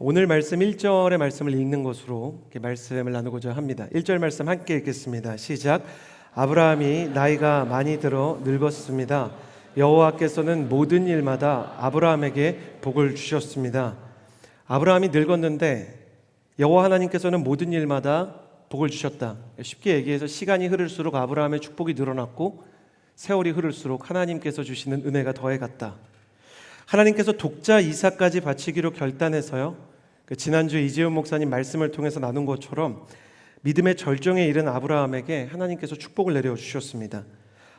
오늘 말씀 1절의 말씀을 읽는 것으로 이렇게 말씀을 나누고자 합니다. 1절 말씀 함께 읽겠습니다. 시작. 아브라함이 나이가 많이 들어 늙었습니다. 여호와께서는 모든 일마다 아브라함에게 복을 주셨습니다. 아브라함이 늙었는데 여호와 하나님께서는 모든 일마다 복을 주셨다. 쉽게 얘기해서 시간이 흐를수록 아브라함의 축복이 늘어났고 세월이 흐를수록 하나님께서 주시는 은혜가 더해갔다. 하나님께서 독자 이삭까지 바치기로 결단해서요, 지난주 이재훈 목사님 말씀을 통해서 나눈 것처럼 믿음의 절정에 이른 아브라함에게 하나님께서 축복을 내려주셨습니다.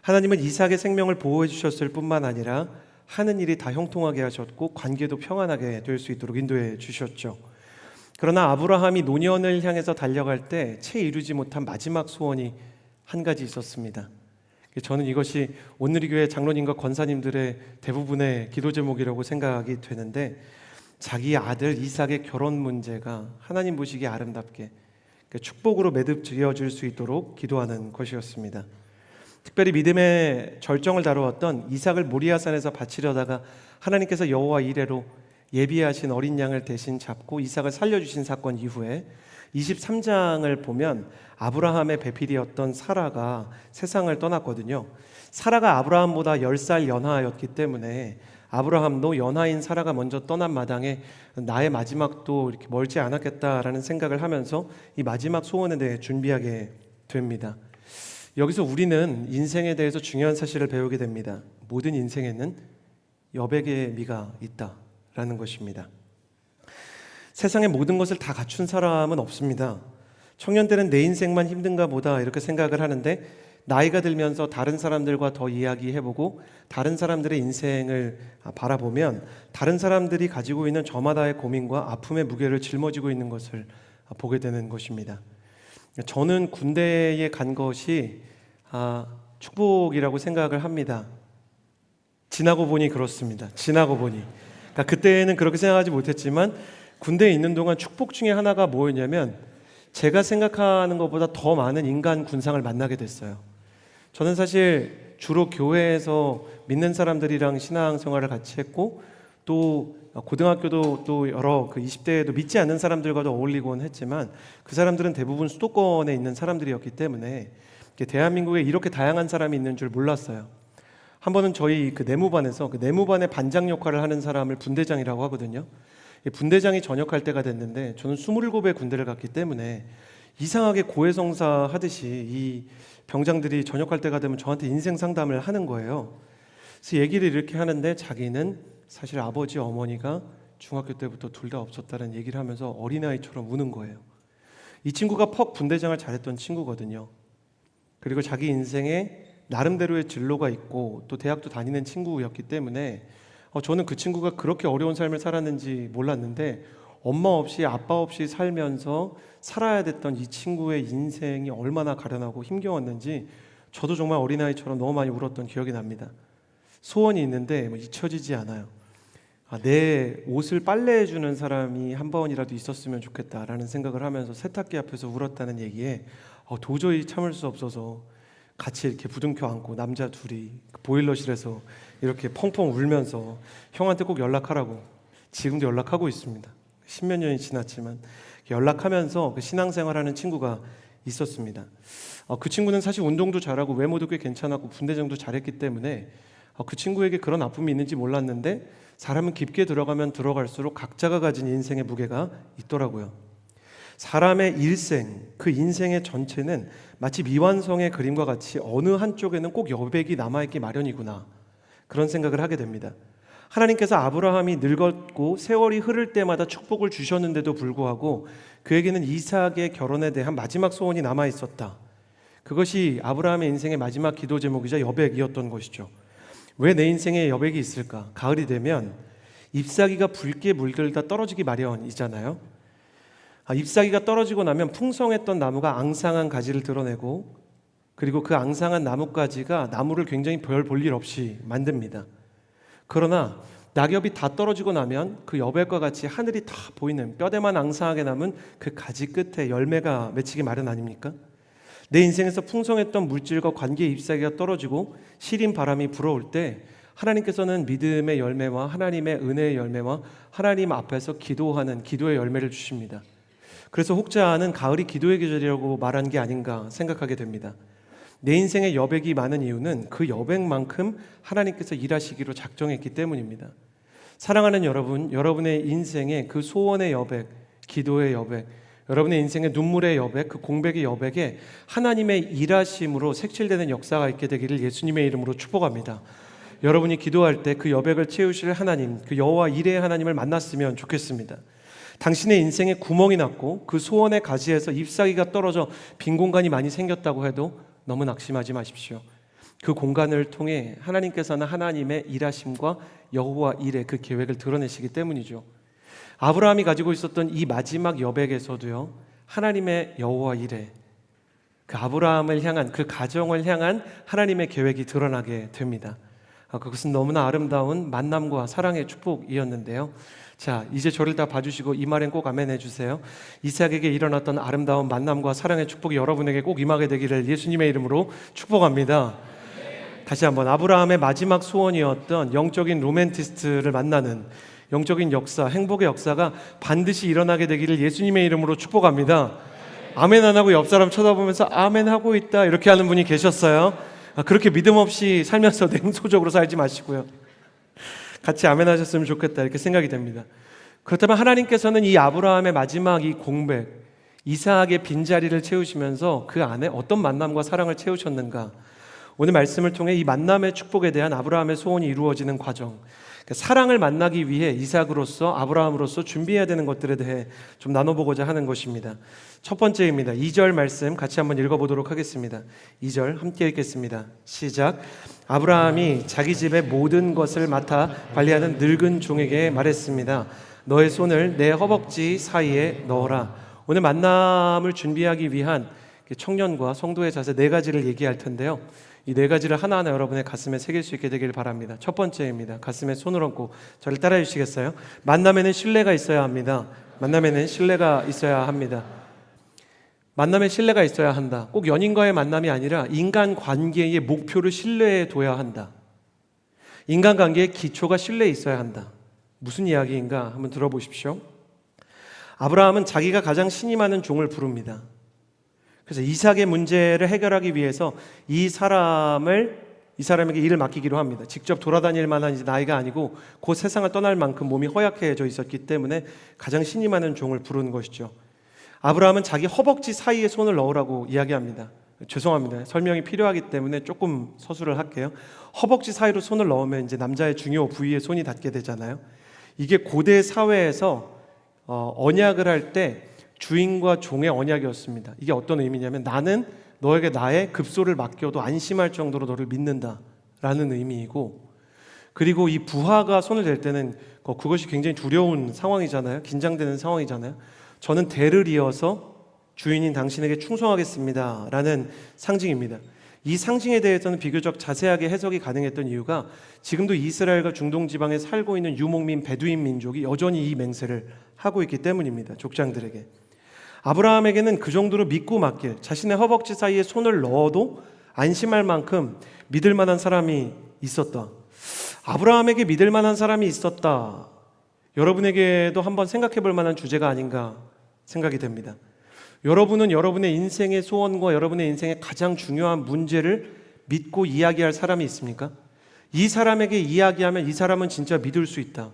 하나님은 이삭의 생명을 보호해 주셨을 뿐만 아니라 하는 일이 다 형통하게 하셨고 관계도 평안하게 될 수 있도록 인도해 주셨죠. 그러나 아브라함이 노년을 향해서 달려갈 때 채 이루지 못한 마지막 소원이 한 가지 있었습니다. 저는 이것이 온누리 교회 장로님과 권사님들의 대부분의 기도 제목이라고 생각이 되는데, 자기 아들 이삭의 결혼 문제가 하나님 보시기에 아름답게 축복으로 매듭지어질 수 있도록 기도하는 것이었습니다. 특별히 믿음의 절정을 다루었던 이삭을 모리아산에서 바치려다가 하나님께서 여호와 이레로 예비하신 어린 양을 대신 잡고 이삭을 살려주신 사건 이후에 23장을 보면 아브라함의 배필이었던 사라가 세상을 떠났거든요. 사라가 아브라함보다 10살 연하였기 때문에 아브라함도 연하인 사라가 먼저 떠난 마당에 나의 마지막도 이렇게 멀지 않았겠다라는 생각을 하면서 이 마지막 소원에 대해 준비하게 됩니다. 여기서 우리는 인생에 대해서 중요한 사실을 배우게 됩니다. 모든 인생에는 여백의 미가 있다라는 것입니다. 세상의 모든 것을 다 갖춘 사람은 없습니다. 청년 때는 내 인생만 힘든가 보다 이렇게 생각을 하는데, 나이가 들면서 다른 사람들과 더 이야기해보고 다른 사람들의 인생을 바라보면 다른 사람들이 가지고 있는 저마다의 고민과 아픔의 무게를 짊어지고 있는 것을 보게 되는 것입니다. 저는 군대에 간 것이 축복이라고 생각을 합니다. 지나고 보니 그렇습니다. 지나고 보니. 그러니까 그때는 그렇게 생각하지 못했지만 군대에 있는 동안 축복 중에 하나가 뭐였냐면, 제가 생각하는 것보다 더 많은 인간 군상을 만나게 됐어요. 저는 사실 주로 교회에서 믿는 사람들이랑 신앙생활을 같이 했고, 또 고등학교도 또 여러 20대에도 믿지 않는 사람들과도 어울리곤 했지만 그 사람들은 대부분 수도권에 있는 사람들이었기 때문에 대한민국에 이렇게 다양한 사람이 있는 줄 몰랐어요. 한 번은 저희 내무반에서 내무반의 반장 역할을 하는 사람을 분대장이라고 하거든요. 분대장이 전역할 때가 됐는데 저는 27의 군대를 갔기 때문에 이상하게 고해성사 하듯이 이 병장들이 전역할 때가 되면 저한테 인생 상담을 하는 거예요. 그래서 얘기를 이렇게 하는데, 자기는 사실 아버지 어머니가 중학교 때부터 둘 다 없었다는 얘기를 하면서 어린아이처럼 우는 거예요. 이 친구가 퍽 분대장을 잘했던 친구거든요. 그리고 자기 인생에 나름대로의 진로가 있고 또 대학도 다니는 친구였기 때문에 저는 그 친구가 그렇게 어려운 삶을 살았는지 몰랐는데, 엄마 없이 아빠 없이 살면서 살아야 됐던 이 친구의 인생이 얼마나 가련하고 힘겨웠는지 저도 정말 어린아이처럼 너무 많이 울었던 기억이 납니다. 소원이 있는데 잊혀지지 않아요. 내 옷을 빨래해주는 사람이 한 번이라도 있었으면 좋겠다라는 생각을 하면서 세탁기 앞에서 울었다는 얘기에 도저히 참을 수 없어서 같이 이렇게 부둥켜 안고 남자 둘이 보일러실에서 이렇게 펑펑 울면서 형한테 꼭 연락하라고, 지금도 연락하고 있습니다. 10몇 년이 지났지만 연락하면서 신앙생활하는 친구가 있었습니다. 그 친구는 사실 운동도 잘하고 외모도 꽤 괜찮았고 분대장도 잘했기 때문에 그 친구에게 그런 아픔이 있는지 몰랐는데, 사람은 깊게 들어가면 들어갈수록 각자가 가진 인생의 무게가 있더라고요. 사람의 일생, 그 인생의 전체는 마치 미완성의 그림과 같이 어느 한쪽에는 꼭 여백이 남아있기 마련이구나, 그런 생각을 하게 됩니다. 하나님께서 아브라함이 늙었고 세월이 흐를 때마다 축복을 주셨는데도 불구하고 그에게는 이삭의 결혼에 대한 마지막 소원이 남아있었다. 그것이 아브라함의 인생의 마지막 기도 제목이자 여백이었던 것이죠. 왜 내 인생에 여백이 있을까? 가을이 되면 잎사귀가 붉게 물들다 떨어지기 마련이잖아요. 잎사귀가 떨어지고 나면 풍성했던 나무가 앙상한 가지를 드러내고, 그리고 그 앙상한 나뭇가지가 나무를 굉장히 별 볼 일 없이 만듭니다. 그러나 낙엽이 다 떨어지고 나면 그 여백과 같이 하늘이 다 보이는, 뼈대만 앙상하게 남은 그 가지 끝에 열매가 맺히기 마련 아닙니까? 내 인생에서 풍성했던 물질과 관계의 잎사귀가 떨어지고 시린 바람이 불어올 때 하나님께서는 믿음의 열매와 하나님의 은혜의 열매와 하나님 앞에서 기도하는 기도의 열매를 주십니다. 그래서 혹자는 가을이 기도의 계절이라고 말한 게 아닌가 생각하게 됩니다. 내 인생에 여백이 많은 이유는 그 여백만큼 하나님께서 일하시기로 작정했기 때문입니다. 사랑하는 여러분, 여러분의 인생에 그 소원의 여백, 기도의 여백, 여러분의 인생의 눈물의 여백, 그 공백의 여백에 하나님의 일하심으로 색칠되는 역사가 있게 되기를 예수님의 이름으로 축복합니다. 여러분이 기도할 때 그 여백을 채우실 하나님, 그 여호와 이레의 하나님을 만났으면 좋겠습니다. 당신의 인생에 구멍이 났고 그 소원의 가지에서 잎사귀가 떨어져 빈 공간이 많이 생겼다고 해도 너무 낙심하지 마십시오. 그 공간을 통해 하나님께서는 하나님의 일하심과 여호와 이레 그 계획을 드러내시기 때문이죠. 아브라함이 가지고 있었던 이 마지막 여백에서도요, 하나님의 여호와 이레, 그 아브라함을 향한, 그 가정을 향한 하나님의 계획이 드러나게 됩니다. 그것은 너무나 아름다운 만남과 사랑의 축복이었는데요. 자, 이제 저를 다 봐주시고 이 말엔 꼭 아멘 해주세요. 이삭에게 일어났던 아름다운 만남과 사랑의 축복이 여러분에게 꼭 임하게 되기를 예수님의 이름으로 축복합니다. 다시 한번, 아브라함의 마지막 소원이었던 영적인 로맨티스트를 만나는 영적인 역사, 행복의 역사가 반드시 일어나게 되기를 예수님의 이름으로 축복합니다. 아멘 안 하고 옆 사람 쳐다보면서 아멘 하고 있다 이렇게 하는 분이 계셨어요. 그렇게 믿음 없이 살면서 냉소적으로 살지 마시고요, 같이 아멘 하셨으면 좋겠다 이렇게 생각이 됩니다. 그렇다면 하나님께서는 이 아브라함의 마지막 이 공백, 이삭의 빈자리를 채우시면서 그 안에 어떤 만남과 사랑을 채우셨는가, 오늘 말씀을 통해 이 만남의 축복에 대한 아브라함의 소원이 이루어지는 과정, 사랑을 만나기 위해 이삭으로서, 아브라함으로서 준비해야 되는 것들에 대해 좀 나눠보고자 하는 것입니다. 첫 번째입니다. 2절 말씀 같이 한번 읽어보도록 하겠습니다. 2절 함께 읽겠습니다. 시작. 아브라함이 자기 집의 모든 것을 맡아 관리하는 늙은 종에게 말했습니다. 너의 손을 내 허벅지 사이에 넣어라. 오늘 만남을 준비하기 위한 청년과 성도의 자세 4가지를 얘기할 텐데요, 이 4가지를 하나하나 여러분의 가슴에 새길 수 있게 되길 바랍니다. 첫 번째입니다. 가슴에 손을 얹고 저를 따라해 주시겠어요? 만남에는 신뢰가 있어야 합니다. 만남에는 신뢰가 있어야 합니다. 만남에 신뢰가 있어야 한다. 꼭 연인과의 만남이 아니라 인간관계의 목표를 신뢰에 둬야 한다. 인간관계의 기초가 신뢰에 있어야 한다. 무슨 이야기인가 한번 들어보십시오. 아브라함은 자기가 가장 신임하는 종을 부릅니다. 그래서 이삭의 문제를 해결하기 위해서 이 사람에게 일을 맡기기로 합니다. 직접 돌아다닐 만한 나이가 아니고 곧 세상을 떠날 만큼 몸이 허약해져 있었기 때문에 가장 신임하는 종을 부른 것이죠. 아브라함은 자기 허벅지 사이에 손을 넣으라고 이야기합니다. 죄송합니다. 설명이 필요하기 때문에 조금 서술을 할게요. 허벅지 사이로 손을 넣으면 이제 남자의 중요 부위에 손이 닿게 되잖아요. 이게 고대 사회에서 언약을 할 때 주인과 종의 언약이었습니다. 이게 어떤 의미냐면 나는 너에게 나의 급소를 맡겨도 안심할 정도로 너를 믿는다라는 의미이고, 그리고 이 부하가 손을 댈 때는 그것이 굉장히 두려운 상황이잖아요. 긴장되는 상황이잖아요. 저는 대를 이어서 주인인 당신에게 충성하겠습니다 라는 상징입니다. 이 상징에 대해서는 비교적 자세하게 해석이 가능했던 이유가 지금도 이스라엘과 중동 지방에 살고 있는 유목민 베두인 민족이 여전히 이 맹세를 하고 있기 때문입니다. 족장들에게. 아브라함에게는 그 정도로 믿고 맡길, 자신의 허벅지 사이에 손을 넣어도 안심할 만큼 믿을 만한 사람이 있었다. 아브라함에게 믿을 만한 사람이 있었다. 여러분에게도 한번 생각해 볼 만한 주제가 아닌가 생각이 됩니다. 여러분은 여러분의 인생의 소원과 여러분의 인생의 가장 중요한 문제를 믿고 이야기할 사람이 있습니까? 이 사람에게 이야기하면 이 사람은 진짜 믿을 수 있다.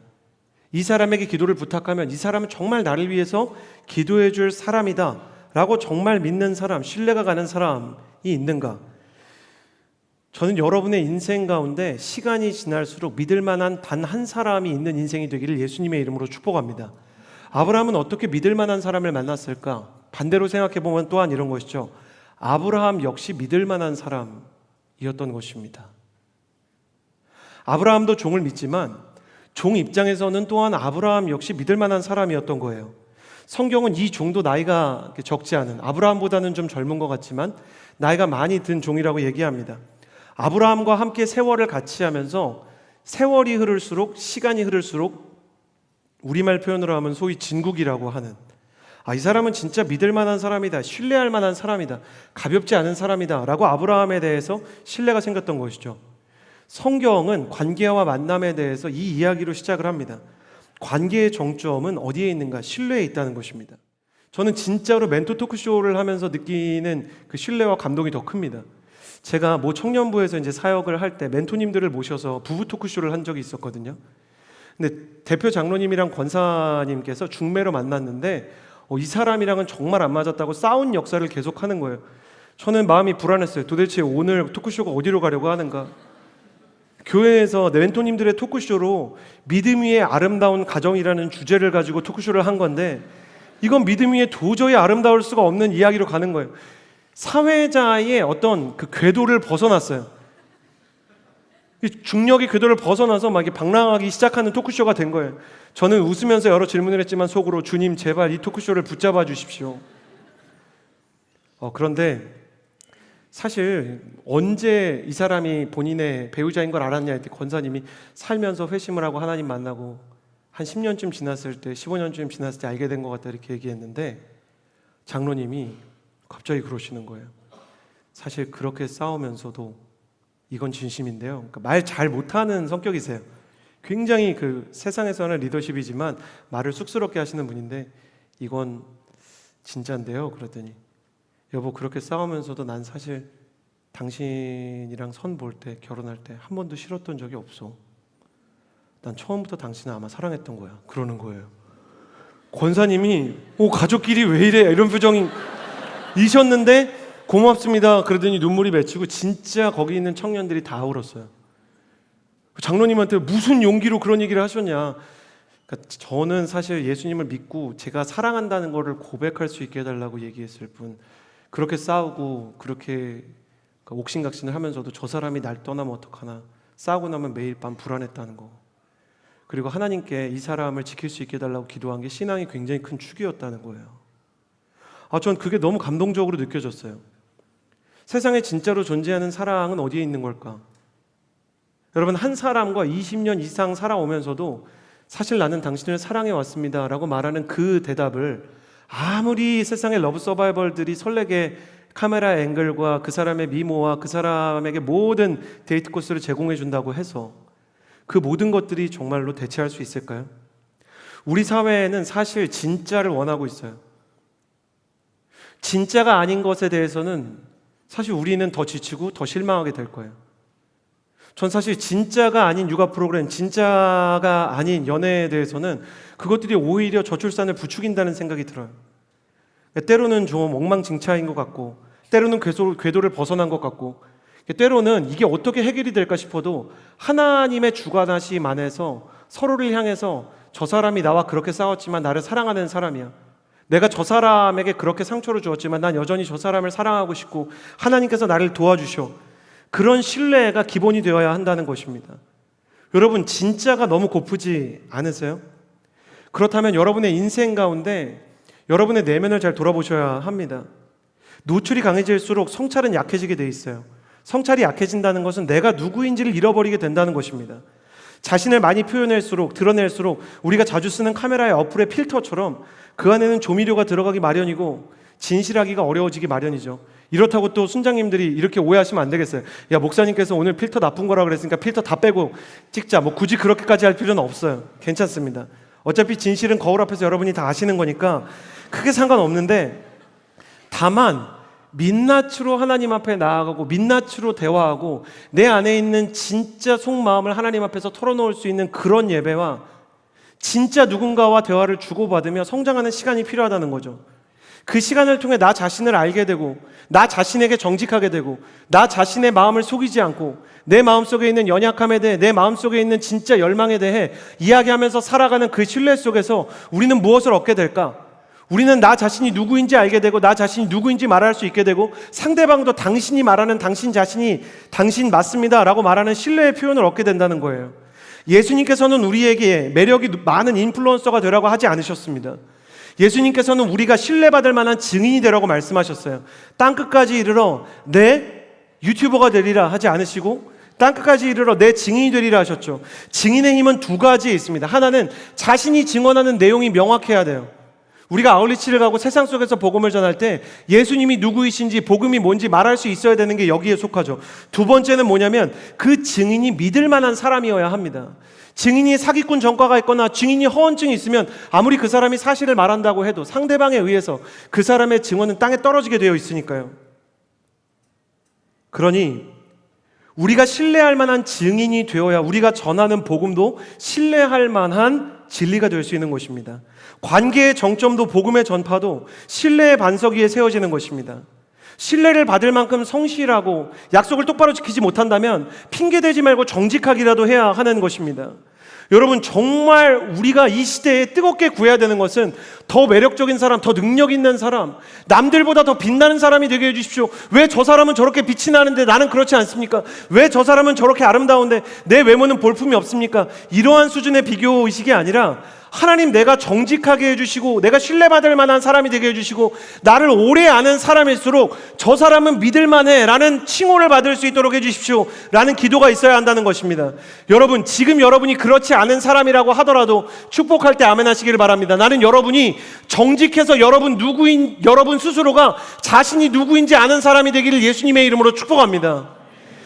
이 사람에게 기도를 부탁하면 이 사람은 정말 나를 위해서 기도해 줄 사람이다 라고 정말 믿는 사람, 신뢰가 가는 사람이 있는가? 저는 여러분의 인생 가운데 시간이 지날수록 믿을 만한 단 한 사람이 있는 인생이 되기를 예수님의 이름으로 축복합니다. 아브라함은 어떻게 믿을 만한 사람을 만났을까? 반대로 생각해 보면 또한 이런 것이죠. 아브라함 역시 믿을 만한 사람이었던 것입니다. 아브라함도 종을 믿지만 종 입장에서는 또한 아브라함 역시 믿을 만한 사람이었던 거예요. 성경은 이 종도 나이가 적지 않은, 아브라함보다는 좀 젊은 것 같지만 나이가 많이 든 종이라고 얘기합니다. 아브라함과 함께 세월을 같이 하면서 세월이 흐를수록, 시간이 흐를수록 우리말 표현으로 하면 소위 진국이라고 하는, 이 사람은 진짜 믿을 만한 사람이다, 신뢰할 만한 사람이다, 가볍지 않은 사람이다 라고 아브라함에 대해서 신뢰가 생겼던 것이죠. 성경은 관계와 만남에 대해서 이 이야기로 시작을 합니다. 관계의 정점은 어디에 있는가? 신뢰에 있다는 것입니다. 저는 진짜로 멘토 토크쇼를 하면서 느끼는 그 신뢰와 감동이 더 큽니다. 제가 모 청년부에서 이제 사역을 할 때 멘토님들을 모셔서 부부 토크쇼를 한 적이 있었거든요. 근데 대표 장로님이랑 권사님께서 중매로 만났는데 이 사람이랑은 정말 안 맞았다고 싸운 역사를 계속하는 거예요. 저는 마음이 불안했어요. 도대체 오늘 토크쇼가 어디로 가려고 하는가? 교회에서 멘토님들의 토크쇼로 믿음 위의 아름다운 가정이라는 주제를 가지고 토크쇼를 한 건데 이건 믿음 위에 도저히 아름다울 수가 없는 이야기로 가는 거예요. 사회자의 어떤 그 궤도를 벗어났어요. 중력의 궤도를 벗어나서 막 방랑하기 시작하는 토크쇼가 된 거예요. 저는 웃으면서 여러 질문을 했지만 속으로 주님 제발 이 토크쇼를 붙잡아 주십시오. 그런데 사실 언제 이 사람이 본인의 배우자인 걸 알았냐 했더니 권사님이 살면서 회심을 하고 하나님 만나고 한 10년쯤 지났을 때 15년쯤 지났을 때 알게 된 것 같다 이렇게 얘기했는데 장로님이 갑자기 그러시는 거예요. 사실 그렇게 싸우면서도 이건 진심인데요. 그러니까 말 잘 못하는 성격이세요. 굉장히 그 세상에서는 리더십이지만 말을 쑥스럽게 하시는 분인데 이건 진짜인데요. 그랬더니 여보 그렇게 싸우면서도 난 사실 당신이랑 선 볼 때 결혼할 때 한 번도 싫었던 적이 없어. 난 처음부터 당신을 아마 사랑했던 거야. 그러는 거예요. 권사님이 가족끼리 왜 이래 이런 표정이 이셨는데 고맙습니다 그러더니 눈물이 맺히고 진짜 거기 있는 청년들이 다 울었어요. 장로님한테 무슨 용기로 그런 얘기를 하셨냐. 그러니까 저는 사실 예수님을 믿고 제가 사랑한다는 거를 고백할 수 있게 해달라고 얘기했을 뿐 그렇게 싸우고 그렇게 옥신각신을 하면서도 저 사람이 날 떠나면 어떡하나 싸우고 나면 매일 밤 불안했다는 거 그리고 하나님께 이 사람을 지킬 수 있게 해달라고 기도한 게 신앙이 굉장히 큰 축이었다는 거예요. 전 그게 너무 감동적으로 느껴졌어요. 세상에 진짜로 존재하는 사랑은 어디에 있는 걸까? 여러분 한 사람과 20년 이상 살아오면서도 사실 나는 당신을 사랑해 왔습니다 라고 말하는 그 대답을 아무리 세상의 러브 서바이벌들이 설레게 카메라 앵글과 그 사람의 미모와 그 사람에게 모든 데이트 코스를 제공해 준다고 해서 그 모든 것들이 정말로 대체할 수 있을까요? 우리 사회에는 사실 진짜를 원하고 있어요. 진짜가 아닌 것에 대해서는 사실 우리는 더 지치고 더 실망하게 될 거예요. 전 사실 진짜가 아닌 육아 프로그램, 진짜가 아닌 연애에 대해서는 그것들이 오히려 저출산을 부추긴다는 생각이 들어요. 때로는 좀 엉망진창인 것 같고 때로는 궤도를 벗어난 것 같고 때로는 이게 어떻게 해결이 될까 싶어도 하나님의 주관하심 안에서 서로를 향해서 저 사람이 나와 그렇게 싸웠지만 나를 사랑하는 사람이야. 내가 저 사람에게 그렇게 상처를 주었지만 난 여전히 저 사람을 사랑하고 싶고 하나님께서 나를 도와주셔. 그런 신뢰가 기본이 되어야 한다는 것입니다. 여러분 진짜가 너무 고프지 않으세요? 그렇다면 여러분의 인생 가운데 여러분의 내면을 잘 돌아보셔야 합니다. 노출이 강해질수록 성찰은 약해지게 돼 있어요. 성찰이 약해진다는 것은 내가 누구인지를 잃어버리게 된다는 것입니다. 자신을 많이 표현할수록 드러낼수록 우리가 자주 쓰는 카메라의 어플의 필터처럼 그 안에는 조미료가 들어가기 마련이고 진실하기가 어려워지기 마련이죠. 이렇다고 또 순장님들이 이렇게 오해하시면 안 되겠어요. 야 목사님께서 오늘 필터 나쁜 거라 그랬으니까 필터 다 빼고 찍자. 굳이 그렇게까지 할 필요는 없어요. 괜찮습니다. 어차피 진실은 거울 앞에서 여러분이 다 아시는 거니까 크게 상관없는데 다만 민낯으로 하나님 앞에 나아가고 민낯으로 대화하고 내 안에 있는 진짜 속마음을 하나님 앞에서 털어놓을 수 있는 그런 예배와 진짜 누군가와 대화를 주고받으며 성장하는 시간이 필요하다는 거죠. 그 시간을 통해 나 자신을 알게 되고 나 자신에게 정직하게 되고 나 자신의 마음을 속이지 않고 내 마음속에 있는 연약함에 대해 내 마음속에 있는 진짜 열망에 대해 이야기하면서 살아가는 그 신뢰 속에서 우리는 무엇을 얻게 될까? 우리는 나 자신이 누구인지 알게 되고 나 자신이 누구인지 말할 수 있게 되고 상대방도 당신이 말하는 당신 자신이 당신 맞습니다 라고 말하는 신뢰의 표현을 얻게 된다는 거예요. 예수님께서는 우리에게 매력이 많은 인플루언서가 되라고 하지 않으셨습니다. 예수님께서는 우리가 신뢰받을 만한 증인이 되라고 말씀하셨어요. 땅끝까지 이르러 내 유튜버가 되리라 하지 않으시고 땅끝까지 이르러 내 증인이 되리라 하셨죠. 증인의 힘은 두 가지에 있습니다. 하나는 자신이 증언하는 내용이 명확해야 돼요. 우리가 아울리치를 가고 세상 속에서 복음을 전할 때 예수님이 누구이신지 복음이 뭔지 말할 수 있어야 되는 게 여기에 속하죠. 두 번째는 뭐냐면 그 증인이 믿을 만한 사람이어야 합니다. 증인이 사기꾼 전과가 있거나 증인이 허언증이 있으면 아무리 그 사람이 사실을 말한다고 해도 상대방에 의해서 그 사람의 증언은 땅에 떨어지게 되어 있으니까요. 그러니 우리가 신뢰할 만한 증인이 되어야 우리가 전하는 복음도 신뢰할 만한 진리가 될 수 있는 것입니다. 관계의 정점도 복음의 전파도 신뢰의 반석 위에 세워지는 것입니다. 신뢰를 받을 만큼 성실하고 약속을 똑바로 지키지 못한다면 핑계대지 말고 정직하기라도 해야 하는 것입니다. 여러분, 정말 우리가 이 시대에 뜨겁게 구해야 되는 것은 더 매력적인 사람, 더 능력 있는 사람, 남들보다 더 빛나는 사람이 되게 해주십시오. 왜 저 사람은 저렇게 빛이 나는데 나는 그렇지 않습니까? 왜 저 사람은 저렇게 아름다운데 내 외모는 볼품이 없습니까? 이러한 수준의 비교의식이 아니라 하나님, 내가 정직하게 해주시고 내가 신뢰받을 만한 사람이 되게 해주시고 나를 오래 아는 사람일수록 저 사람은 믿을만해 라는 칭호를 받을 수 있도록 해주십시오 라는 기도가 있어야 한다는 것입니다. 여러분, 지금 여러분이 그렇지 않은 사람이라고 하더라도 축복할 때 아멘 하시기를 바랍니다. 나는 여러분이 정직해서 여러분 스스로가 자신이 누구인지 아는 사람이 되기를 예수님의 이름으로 축복합니다.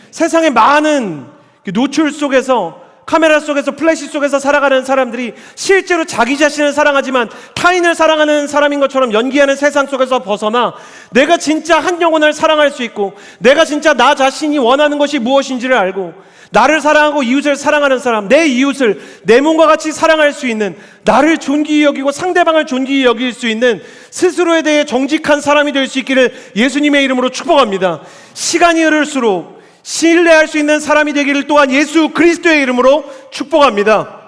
세상의 많은 노출 속에서, 카메라 속에서, 플래시 속에서 살아가는 사람들이 실제로 자기 자신을 사랑하지만 타인을 사랑하는 사람인 것처럼 연기하는 세상 속에서 벗어나 내가 진짜 한 영혼을 사랑할 수 있고 내가 진짜 나 자신이 원하는 것이 무엇인지를 알고 나를 사랑하고 이웃을 사랑하는 사람, 내 이웃을 내 몸과 같이 사랑할 수 있는, 나를 존귀히 여기고 상대방을 존귀히 여길 수 있는 스스로에 대해 정직한 사람이 될 수 있기를 예수님의 이름으로 축복합니다. 시간이 흐를수록 신뢰할 수 있는 사람이 되기를 또한 예수 그리스도의 이름으로 축복합니다.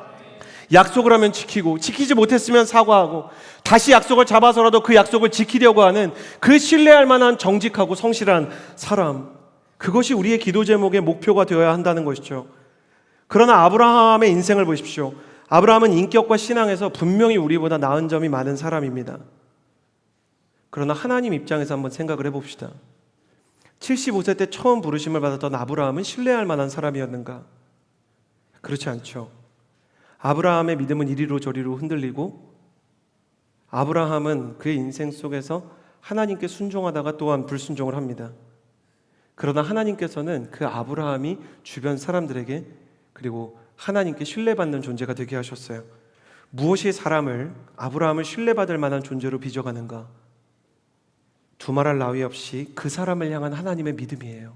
약속을 하면 지키고 지키지 못했으면 사과하고 다시 약속을 잡아서라도 그 약속을 지키려고 하는 그 신뢰할 만한 정직하고 성실한 사람, 그것이 우리의 기도 제목의 목표가 되어야 한다는 것이죠. 그러나 아브라함의 인생을 보십시오. 아브라함은 인격과 신앙에서 분명히 우리보다 나은 점이 많은 사람입니다. 그러나 하나님 입장에서 한번 생각을 해봅시다. 75세 때 처음 부르심을 받았던 아브라함은 신뢰할 만한 사람이었는가? 그렇지 않죠. 아브라함의 믿음은 이리로 저리로 흔들리고 아브라함은 그의 인생 속에서 하나님께 순종하다가 또한 불순종을 합니다. 그러나 하나님께서는 그 아브라함이 주변 사람들에게 그리고 하나님께 신뢰받는 존재가 되게 하셨어요. 무엇이 아브라함을 신뢰받을 만한 존재로 빚어가는가? 두말할 나위 없이 그 사람을 향한 하나님의 믿음이에요.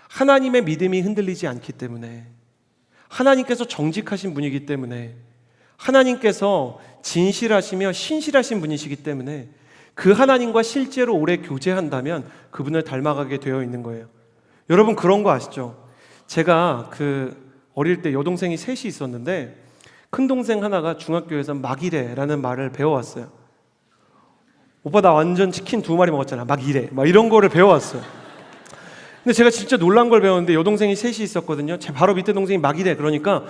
하나님의 믿음이 흔들리지 않기 때문에, 하나님께서 정직하신 분이기 때문에, 하나님께서 진실하시며 신실하신 분이시기 때문에 그 하나님과 실제로 오래 교제한다면 그분을 닮아가게 되어 있는 거예요. 여러분, 그런 거 아시죠? 제가 어릴 때 여동생이 셋이 있었는데 큰 동생 하나가 중학교에서 막 이래라는 말을 배워왔어요. 오빠 나 완전 치킨 2마리 먹었잖아, 막 이래, 막 이런 거를 배워왔어요. 근데 제가 진짜 놀란 걸 배웠는데 여동생이 셋이 있었거든요. 제 바로 밑에 동생이 막 이래 그러니까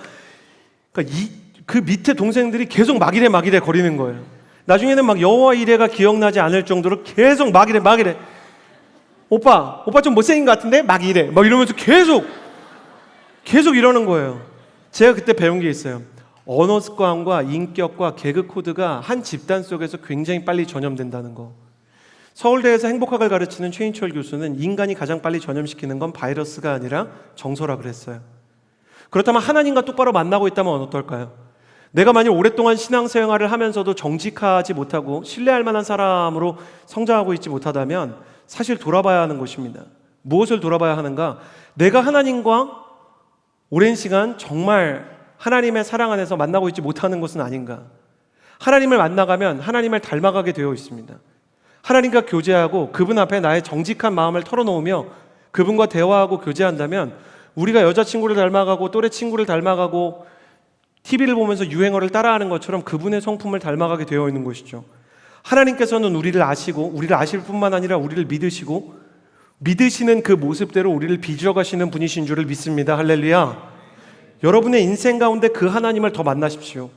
그 밑에 동생들이 계속 막 이래 거리는 거예요. 나중에는 막 여호와 이래가 기억나지 않을 정도로 계속 막 이래. 오빠 좀 못생긴 것 같은데 막 이래 막 이러면서 계속 이러는 거예요. 제가 그때 배운 게 있어요. 언어 습관과 인격과 개그 코드가 한 집단 속에서 굉장히 빨리 전염된다는 거. 서울대에서 행복학을 가르치는 최인철 교수는 인간이 가장 빨리 전염시키는 건 바이러스가 아니라 정서라 그랬어요. 그렇다면 하나님과 똑바로 만나고 있다면 어떨까요? 내가 만약 오랫동안 신앙생활을 하면서도 정직하지 못하고 신뢰할 만한 사람으로 성장하고 있지 못하다면 사실 돌아봐야 하는 것입니다. 무엇을 돌아봐야 하는가? 내가 하나님과 오랜 시간 정말 하나님의 사랑 안에서 만나고 있지 못하는 것은 아닌가? 하나님을 만나가면 하나님을 닮아가게 되어 있습니다. 하나님과 교제하고 그분 앞에 나의 정직한 마음을 털어놓으며 그분과 대화하고 교제한다면 우리가 여자친구를 닮아가고 또래 친구를 닮아가고 TV를 보면서 유행어를 따라하는 것처럼 그분의 성품을 닮아가게 되어 있는 것이죠. 하나님께서는 우리를 아시고 우리를 아실 뿐만 아니라 우리를 믿으시고 믿으시는 그 모습대로 우리를 빚어가시는 분이신 줄을 믿습니다. 할렐루야. 여러분의 인생 가운데 그 하나님을 더 만나십시오.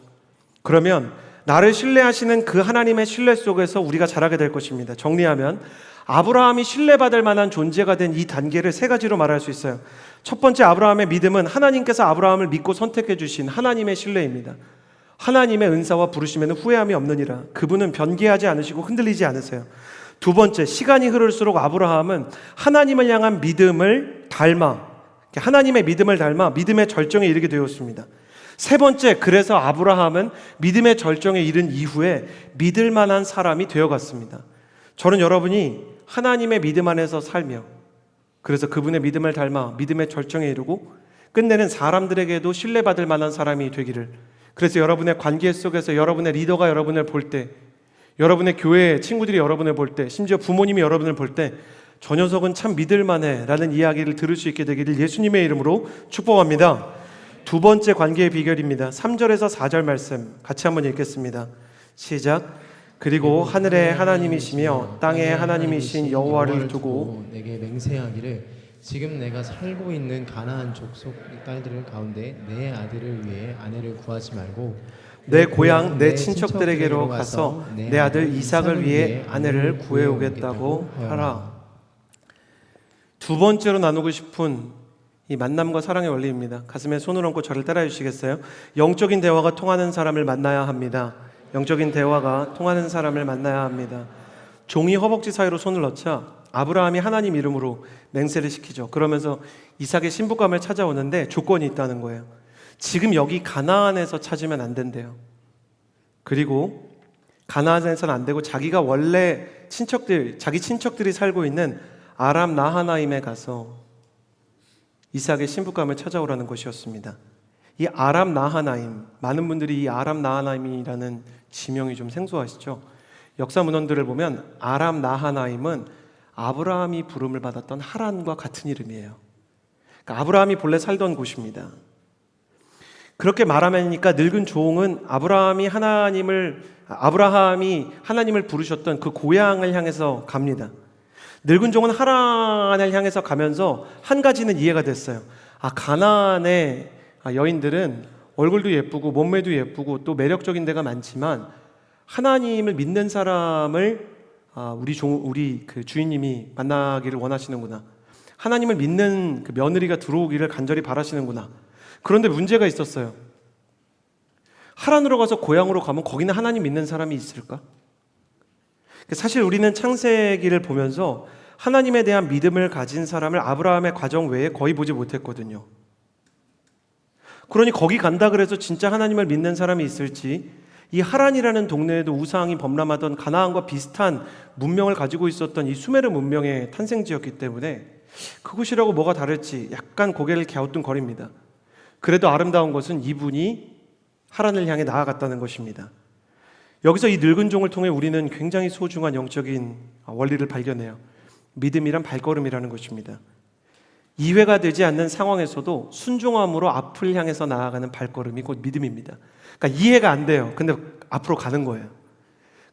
그러면 나를 신뢰하시는 그 하나님의 신뢰 속에서 우리가 자라게 될 것입니다. 정리하면 아브라함이 신뢰받을 만한 존재가 된 이 단계를 세 가지로 말할 수 있어요. 첫 번째, 아브라함의 믿음은 하나님께서 아브라함을 믿고 선택해 주신 하나님의 신뢰입니다. 하나님의 은사와 부르심에는 후회함이 없느니라. 그분은 변개하지 않으시고 흔들리지 않으세요. 두 번째, 시간이 흐를수록 아브라함은 하나님을 향한 믿음을 닮아, 하나님의 믿음을 닮아 믿음의 절정에 이르게 되었습니다. 세 번째, 그래서 아브라함은 믿음의 절정에 이른 이후에 믿을 만한 사람이 되어갔습니다. 저는 여러분이 하나님의 믿음 안에서 살며, 그래서 그분의 믿음을 닮아 믿음의 절정에 이르고 끝내는 사람들에게도 신뢰받을 만한 사람이 되기를, 그래서 여러분의 관계 속에서 여러분의 리더가 여러분을 볼 때, 여러분의 교회 친구들이 여러분을 볼 때, 심지어 부모님이 여러분을 볼 때 저 녀석은 참 믿을만해 라는 이야기를 들을 수 있게 되기를 예수님의 이름으로 축복합니다. 두 번째 관계의 비결입니다. 3절에서 4절 말씀 같이 한번 읽겠습니다. 시작. 그리고 하늘의 하나님이시며 땅의 하나님이신 여호와를 두고 내게 맹세하기를 지금 내가 살고 있는 가나안 족속 딸들 가운데 내 아들을 위해 아내를 구하지 말고 내 고향 내 친척들에게로 가서 내 아들 이삭을 위해 아내를 구해오겠다고 하라. 두 번째로 나누고 싶은 이 만남과 사랑의 원리입니다. 가슴에 손을 얹고 저를 따라해 주시겠어요? 영적인 대화가 통하는 사람을 만나야 합니다. 영적인 대화가 통하는 사람을 만나야 합니다. 종이 허벅지 사이로 손을 넣자 아브라함이 하나님 이름으로 맹세를 시키죠. 그러면서 이삭의 신부감을 찾아오는데 조건이 있다는 거예요. 지금 여기 가나안에서 찾으면 안 된대요. 그리고 가나안에서는 안 되고 자기가 원래 자기 친척들이 살고 있는 아람 나하나임에 가서 이삭의 신부감을 찾아오라는 것이었습니다. 이 아람 나하나임, 많은 분들이 이 아람 나하나임이라는 지명이 좀 생소하시죠? 역사 문헌들을 보면 아람 나하나임은 아브라함이 부름을 받았던 하란과 같은 이름이에요. 그러니까 아브라함이 본래 살던 곳입니다. 그렇게 말하니까 늙은 종은 아브라함이 하나님을 부르셨던 그 고향을 향해서 갑니다. 늙은 종은 하란을 향해서 가면서 한 가지는 이해가 됐어요. 가나안의 여인들은 얼굴도 예쁘고 몸매도 예쁘고 또 매력적인 데가 많지만 하나님을 믿는 사람을 우리 그 주인님이 만나기를 원하시는구나. 하나님을 믿는 그 며느리가 들어오기를 간절히 바라시는구나. 그런데 문제가 있었어요. 하란으로 가서 고향으로 가면 거기는 하나님 믿는 사람이 있을까? 사실 우리는 창세기를 보면서 하나님에 대한 믿음을 가진 사람을 아브라함의 가정 외에 거의 보지 못했거든요. 그러니 거기 간다 그래서 진짜 하나님을 믿는 사람이 있을지, 이 하란이라는 동네에도 우상이 범람하던 가나안과 비슷한 문명을 가지고 있었던 이 수메르 문명의 탄생지였기 때문에 그곳이라고 뭐가 다를지 약간 고개를 갸우뚱거립니다. 그래도 아름다운 것은 이분이 하란을 향해 나아갔다는 것입니다. 여기서 이 늙은 종을 통해 우리는 굉장히 소중한 영적인 원리를 발견해요. 믿음이란 발걸음이라는 것입니다. 이해가 되지 않는 상황에서도 순종함으로 앞을 향해서 나아가는 발걸음이 곧 믿음입니다. 그러니까 이해가 안 돼요. 근데 앞으로 가는 거예요.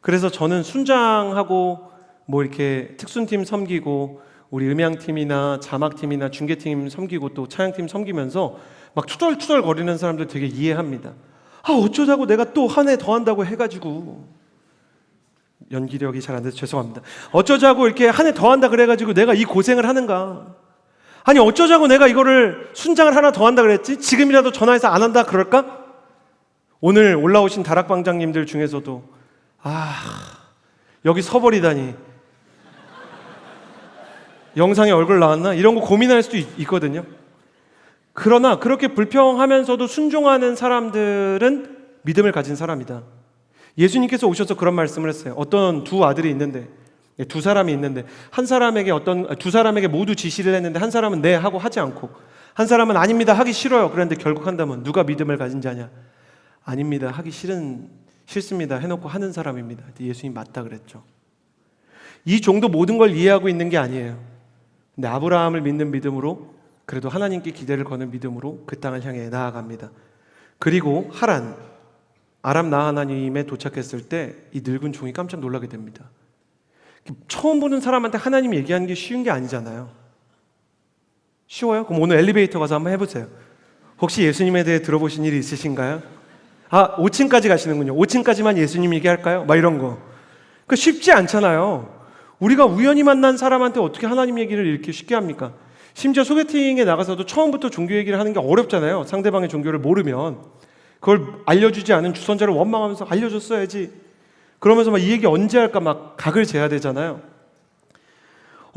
그래서 저는 순장하고 이렇게 특순팀 섬기고 우리 음향팀이나 자막팀이나 중계팀 섬기고 또 찬양팀 섬기면서 막 투덜투덜 거리는 사람들 되게 이해합니다. 어쩌자고 내가 또 한 해 더 한다고 해가지고, 연기력이 잘 안 돼서 죄송합니다. 어쩌자고 이렇게 한 해 더 한다 그래가지고 내가 이 고생을 하는가? 아니 어쩌자고 내가 이거를 순장을 하나 더 한다 그랬지? 지금이라도 전화해서 안 한다 그럴까? 오늘 올라오신 다락방장님들 중에서도 여기 서버리다니, 영상에 얼굴 나왔나? 이런 거 고민할 수도 있거든요. 그러나 그렇게 불평하면서도 순종하는 사람들은 믿음을 가진 사람이다. 예수님께서 오셔서 그런 말씀을 했어요. 어떤 두 아들이 있는데, 두 사람이 있는데 두 사람에게 모두 지시를 했는데 한 사람은 네 하고 하지 않고 한 사람은 아닙니다 하기 싫어요. 그런데 결국 한다면 누가 믿음을 가진 자냐? 아닙니다 하기 싫습니다 해놓고 하는 사람입니다. 예수님 맞다 그랬죠. 이 종도 모든 걸 이해하고 있는 게 아니에요. 근데 아브라함을 믿는 믿음으로, 그래도 하나님께 기대를 거는 믿음으로 그 땅을 향해 나아갑니다. 그리고 하란, 아람 나하나님에 도착했을 때 이 늙은 종이 깜짝 놀라게 됩니다. 처음 보는 사람한테 하나님 얘기하는 게 쉬운 게 아니잖아요. 쉬워요? 그럼 오늘 엘리베이터 가서 한번 해보세요. 혹시 예수님에 대해 들어보신 일이 있으신가요? 5층까지 가시는군요. 5층까지만 예수님 얘기할까요? 막 이런 거. 그 쉽지 않잖아요. 우리가 우연히 만난 사람한테 어떻게 하나님 얘기를 이렇게 쉽게 합니까? 심지어 소개팅에 나가서도 처음부터 종교 얘기를 하는 게 어렵잖아요. 상대방의 종교를 모르면. 그걸 알려주지 않은 주선자를 원망하면서 알려줬어야지. 그러면서 막 이 얘기 언제 할까 막 각을 재야 되잖아요.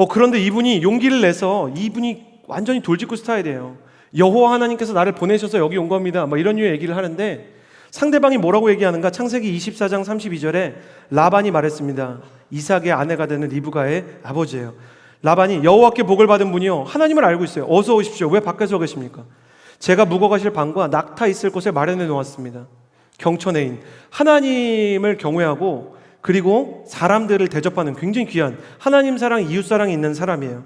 그런데 이분이 용기를 내서, 이분이 완전히 돌직구 스타일이에요. 여호와 하나님께서 나를 보내셔서 여기 온 겁니다. 막 이런 류의 얘기를 하는데 상대방이 뭐라고 얘기하는가? 창세기 24장 32절에 라반이 말했습니다. 이삭의 아내가 되는 리브가의 아버지예요. 라반이 여호와께 복을 받은 분이요, 하나님을 알고 있어요. 어서 오십시오. 왜 밖에서 계십니까? 제가 묵어가실 방과 낙타 있을 곳에 마련해 놓았습니다. 경천애인, 하나님을 경외하고 그리고 사람들을 대접하는 굉장히 귀한 하나님 사랑, 이웃 사랑이 있는 사람이에요.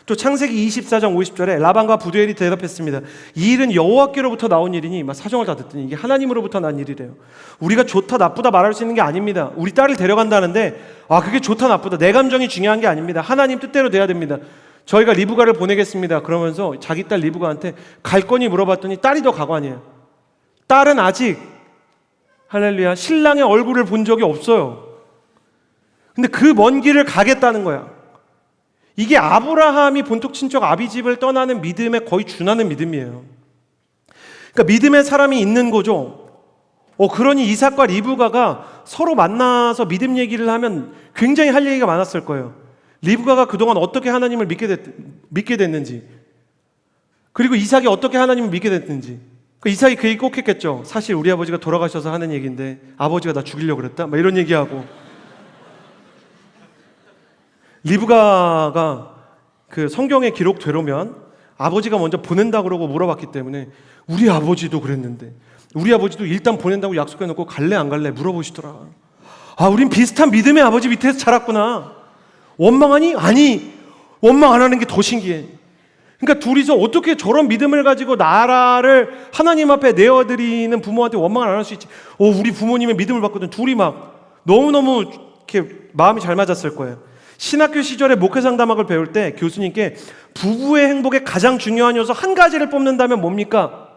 또 창세기 24장 50절에 라반과 부두엘이 대답했습니다. 이 일은 여호와께로부터 나온 일이니, 막 사정을 다 듣더니 이게 하나님으로부터 난 일이래요. 우리가 좋다 나쁘다 말할 수 있는 게 아닙니다. 우리 딸을 데려간다는데 그게 좋다 나쁘다 내 감정이 중요한 게 아닙니다. 하나님 뜻대로 돼야 됩니다. 저희가 리브가를 보내겠습니다. 그러면서 자기 딸 리브가한테 갈 거니 물어봤더니 딸이 더 가관이에요. 딸은 아직, 할렐루야, 신랑의 얼굴을 본 적이 없어요. 근데 그 먼 길을 가겠다는 거야. 이게 아브라함이 본토 친척 아비집을 떠나는 믿음에 거의 준하는 믿음이에요. 그러니까 믿음의 사람이 있는 거죠. 그러니 이삭과 리브가가 서로 만나서 믿음 얘기를 하면 굉장히 할 얘기가 많았을 거예요. 리브가가 그동안 어떻게 하나님을 믿게 됐는지, 그리고 이삭이 어떻게 하나님을 믿게 됐는지. 이삭이 그 얘기 꼭 했겠죠. 사실 우리 아버지가 돌아가셔서 하는 얘기인데 아버지가 나 죽이려고 그랬다, 막 이런 얘기하고. 리브가가 그 성경에 기록되려면 아버지가 먼저 보낸다 그러고 물어봤기 때문에, 우리 아버지도 그랬는데, 우리 아버지도 일단 보낸다고 약속해놓고 갈래 안 갈래 물어보시더라. 우린 비슷한 믿음의 아버지 밑에서 자랐구나. 원망하니? 아니, 원망 안 하는 게 더 신기해. 그러니까 둘이서 어떻게 저런 믿음을 가지고 나라를 하나님 앞에 내어드리는 부모한테 원망을 안 할 수 있지. 우리 부모님의 믿음을 받거든. 둘이 막 너무너무 이렇게 마음이 잘 맞았을 거예요. 신학교 시절에 목회 상담학을 배울 때 교수님께 부부의 행복에 가장 중요한 요소 한 가지를 뽑는다면 뭡니까?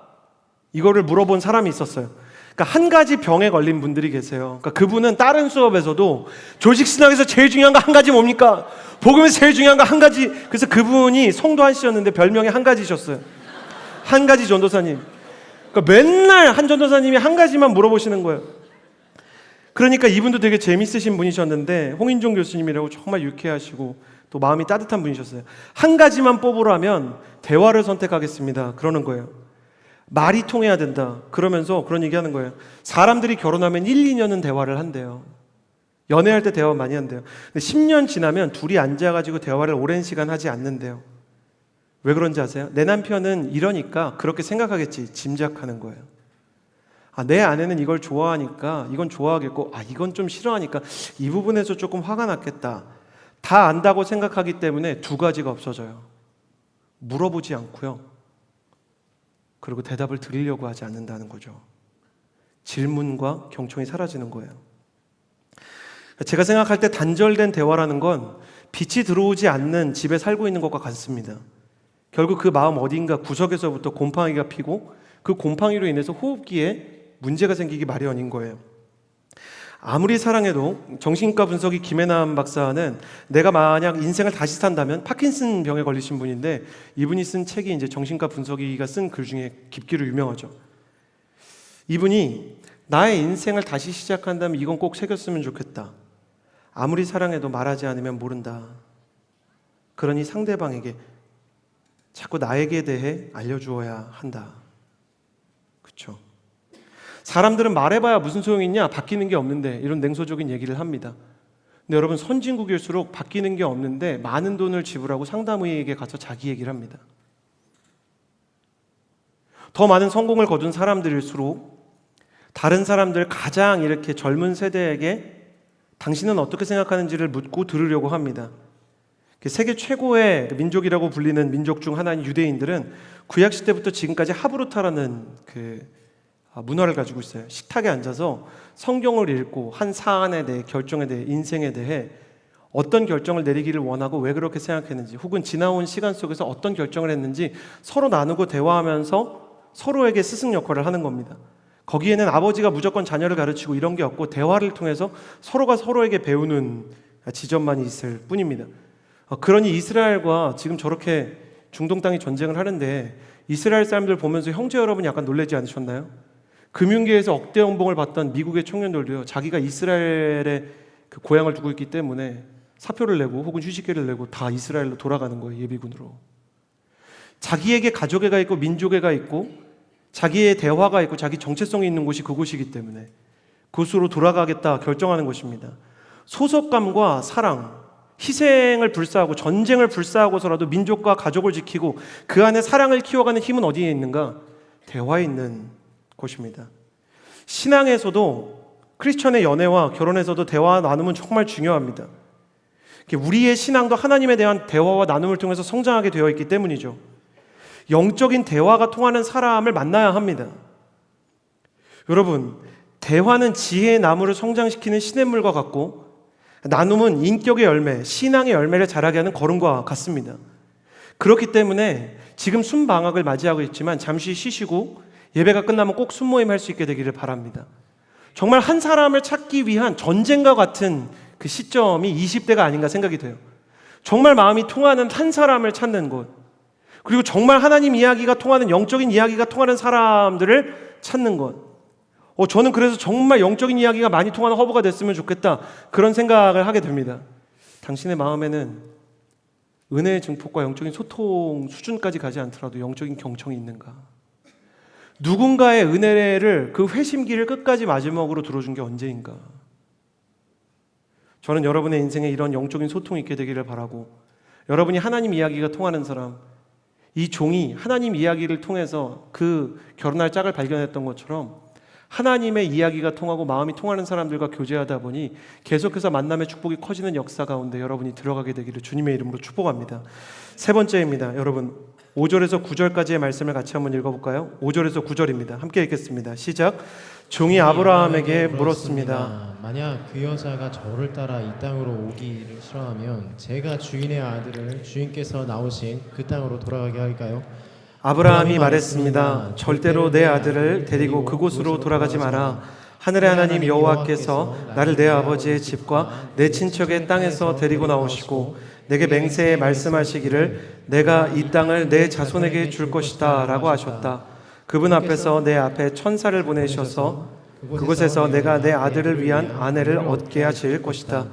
이거를 물어본 사람이 있었어요. 그러니까 한 가지 병에 걸린 분들이 계세요. 그러니까 그분은 다른 수업에서도 조직신학에서 제일 중요한 거 한 가지 뭡니까? 복음에서 제일 중요한 거 한 가지. 그래서 그분이 성도한 씨였는데 별명이 한 가지셨어요. 한 가지 전도사님. 그러니까 맨날 한 전도사님이 한 가지만 물어보시는 거예요. 그러니까 이분도 되게 재밌으신 분이셨는데, 홍인종 교수님이라고 정말 유쾌하시고 또 마음이 따뜻한 분이셨어요. 한 가지만 뽑으라면 대화를 선택하겠습니다. 그러는 거예요. 말이 통해야 된다. 그러면서 그런 얘기하는 거예요. 사람들이 결혼하면 1, 2년은 대화를 한대요. 연애할 때 대화 많이 한대요. 근데 10년 지나면 둘이 앉아가지고 대화를 오랜 시간 하지 않는데요. 왜 그런지 아세요? 내 남편은 이러니까 그렇게 생각하겠지 짐작하는 거예요. 내 아내는 이걸 좋아하니까 이건 좋아하겠고, 이건 좀 싫어하니까 이 부분에서 조금 화가 났겠다. 다 안다고 생각하기 때문에 두 가지가 없어져요. 물어보지 않고요, 그리고 대답을 드리려고 하지 않는다는 거죠. 질문과 경청이 사라지는 거예요. 제가 생각할 때 단절된 대화라는 건 빛이 들어오지 않는 집에 살고 있는 것과 같습니다. 결국 그 마음 어딘가 구석에서부터 곰팡이가 피고 그 곰팡이로 인해서 호흡기에 문제가 생기기 마련인 거예요. 아무리 사랑해도 정신과 분석이 김혜남 박사는 내가 만약 인생을 다시 산다면, 파킨슨 병에 걸리신 분인데 이분이 쓴 책이 이제 정신과 분석이가 쓴 글 중에 깊기로 유명하죠. 이분이 나의 인생을 다시 시작한다면 이건 꼭 새겼으면 좋겠다. 아무리 사랑해도 말하지 않으면 모른다. 그러니 상대방에게 자꾸 나에게 대해 알려주어야 한다. 그렇죠? 사람들은 말해봐야 무슨 소용이 있냐, 바뀌는 게 없는데, 이런 냉소적인 얘기를 합니다. 근데 여러분, 선진국일수록 바뀌는 게 없는데 많은 돈을 지불하고 상담의에게 가서 자기 얘기를 합니다. 더 많은 성공을 거둔 사람들일수록 다른 사람들, 가장 이렇게 젊은 세대에게 당신은 어떻게 생각하는지를 묻고 들으려고 합니다. 세계 최고의 민족이라고 불리는 민족 중 하나인 유대인들은 구약시대부터 지금까지 하브루타라는 문화를 가지고 있어요. 식탁에 앉아서 성경을 읽고 한 사안에 대해, 결정에 대해, 인생에 대해 어떤 결정을 내리기를 원하고 왜 그렇게 생각했는지, 혹은 지나온 시간 속에서 어떤 결정을 했는지 서로 나누고 대화하면서 서로에게 스승 역할을 하는 겁니다. 거기에는 아버지가 무조건 자녀를 가르치고 이런 게 없고 대화를 통해서 서로가 서로에게 배우는 지점만 있을 뿐입니다. 그러니 이스라엘과 지금 저렇게 중동 땅이 전쟁을 하는데 이스라엘 사람들 보면서 형제 여러분 약간 놀라지 않으셨나요? 금융계에서 억대 연봉을 받던 미국의 청년들도요, 자기가 이스라엘에 그 고향을 두고 있기 때문에 사표를 내고 혹은 휴직계를 내고 다 이스라엘로 돌아가는 거예요. 예비군으로. 자기에게 가족애가 있고 민족애가 있고 자기의 대화가 있고 자기 정체성이 있는 곳이 그곳이기 때문에 그곳으로 돌아가겠다 결정하는 것입니다. 소속감과 사랑, 희생을 불사하고 전쟁을 불사하고서라도 민족과 가족을 지키고 그 안에 사랑을 키워가는 힘은 어디에 있는가? 대화에 있는 곳입니다. 신앙에서도 크리스천의 연애와 결혼에서도 대화와 나눔은 정말 중요합니다. 우리의 신앙도 하나님에 대한 대화와 나눔을 통해서 성장하게 되어 있기 때문이죠. 영적인 대화가 통하는 사람을 만나야 합니다. 여러분, 대화는 지혜의 나무를 성장시키는 시냇물과 같고 나눔은 인격의 열매, 신앙의 열매를 자라게 하는 걸음과 같습니다. 그렇기 때문에 지금 순방학을 맞이하고 있지만 잠시 쉬시고 예배가 끝나면 꼭 순모임 할 수 있게 되기를 바랍니다. 정말 한 사람을 찾기 위한 전쟁과 같은 그 시점이 20대가 아닌가 생각이 돼요. 정말 마음이 통하는 한 사람을 찾는 곳, 그리고 정말 하나님 이야기가 통하는, 영적인 이야기가 통하는 사람들을 찾는 것. 저는 그래서 정말 영적인 이야기가 많이 통하는 허브가 됐으면 좋겠다, 그런 생각을 하게 됩니다. 당신의 마음에는 은혜의 증폭과 영적인 소통 수준까지 가지 않더라도 영적인 경청이 있는가? 누군가의 은혜를, 그 회심기를 끝까지 마지막으로 들어준 게 언제인가? 저는 여러분의 인생에 이런 영적인 소통이 있게 되기를 바라고, 여러분이 하나님 이야기가 통하는 사람, 이 종이 하나님 이야기를 통해서 그 결혼할 짝을 발견했던 것처럼 하나님의 이야기가 통하고 마음이 통하는 사람들과 교제하다 보니 계속해서 만남의 축복이 커지는 역사 가운데 여러분이 들어가게 되기를 주님의 이름으로 축복합니다. 세 번째입니다. 여러분, 5절에서 9절까지의 말씀을 같이 한번 읽어볼까요? 5절에서 9절입니다. 함께 읽겠습니다. 시작. 종이 아브라함에게 물었습니다. 만약 그 여자가 저를 따라 이 땅으로 오기를 싫어하면 제가 주인의 아들을 주인께서 나오신 그 땅으로 돌아가게 할까요? 아브라함이 말했습니다. 절대로 내 아들을 데리고 그곳으로 돌아가지 마라. 하늘의 하나님 여호와께서 나를 내 아버지의 집과 내 친척의 땅에서 데리고 나오시고 내게 맹세해 말씀하시기를 내가 이 땅을 내 자손에게 줄 것이다 라고 하셨다. 그분 앞에서 내 앞에 천사를 보내셔서 그곳에서 내가 내 아들을 위한 아내를 얻게 하실 것이다.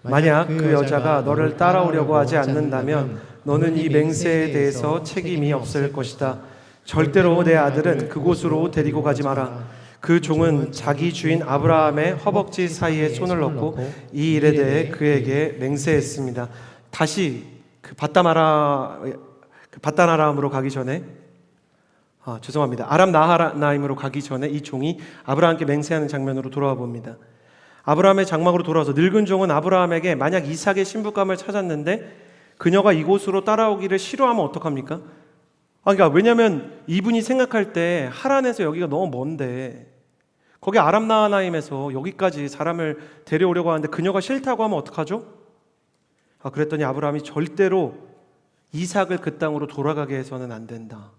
만약 그 여자가 너를 따라오려고 하지 않는다면 너는 이 맹세에 대해서 책임이 없을 것이다. 절대로 내 아들은 그곳으로 데리고 가지 마라. 그 종은 자기 주인 아브라함의 허벅지 사이에 손을 넣고 이 일에 대해 그에게 맹세했습니다. 다시 그 바다나람으로 가기 전에 아람 나하라나임으로 가기 전에 이 종이 아브라함께 맹세하는 장면으로 돌아와 봅니다. 아브라함의 장막으로 돌아와서 늙은 종은 아브라함에게 만약 이삭의 신부감을 찾았는데 그녀가 이곳으로 따라오기를 싫어하면 어떡합니까? 그러니까 왜냐하면 이분이 생각할 때 하란에서 여기가 너무 먼데 거기 아람 나하나임에서 여기까지 사람을 데려오려고 하는데 그녀가 싫다고 하면 어떡하죠? 그랬더니 아브라함이 절대로 이삭을 그 땅으로 돌아가게 해서는 안 된다.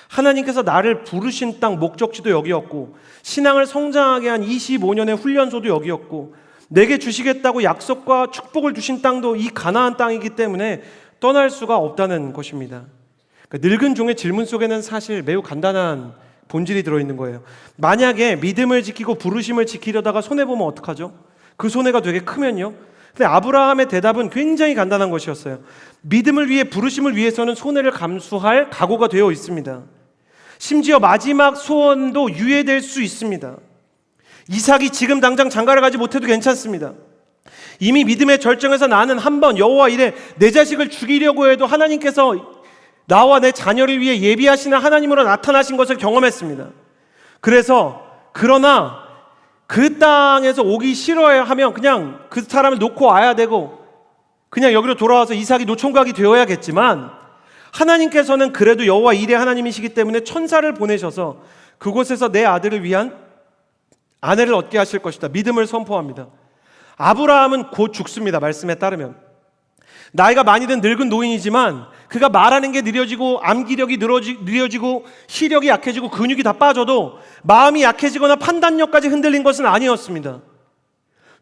하나님께서 나를 부르신 땅, 목적지도 여기였고 신앙을 성장하게 한 25년의 훈련소도 여기였고 내게 주시겠다고 약속과 축복을 주신 땅도 이 가나안 땅이기 때문에 떠날 수가 없다는 것입니다. 그러니까 늙은 종의 질문 속에는 사실 매우 간단한 본질이 들어있는 거예요. 만약에 믿음을 지키고 부르심을 지키려다가 손해보면 어떡하죠? 그 손해가 되게 크면요. 근데 아브라함의 대답은 굉장히 간단한 것이었어요. 믿음을 위해, 부르심을 위해서는 손해를 감수할 각오가 되어 있습니다. 심지어 마지막 소원도 유예될 수 있습니다. 이삭이 지금 당장 장가를 가지 못해도 괜찮습니다. 이미 믿음의 절정에서 나는 한번 여호와 이래 내 자식을 죽이려고 해도 하나님께서 나와 내 자녀를 위해 예비하시는 하나님으로 나타나신 것을 경험했습니다. 그러나 그 땅에서 오기 싫어하면 그냥 그 사람을 놓고 와야 되고 그냥 여기로 돌아와서 이삭이 노총각이 되어야겠지만 하나님께서는 그래도 여호와 이레 하나님이시기 때문에 천사를 보내셔서 그곳에서 내 아들을 위한 아내를 얻게 하실 것이다. 믿음을 선포합니다. 아브라함은 곧 죽습니다. 말씀에 따르면 나이가 많이 든 늙은 노인이지만 그가 말하는 게 느려지고 암기력이 느려지고 시력이 약해지고 근육이 다 빠져도 마음이 약해지거나 판단력까지 흔들린 것은 아니었습니다.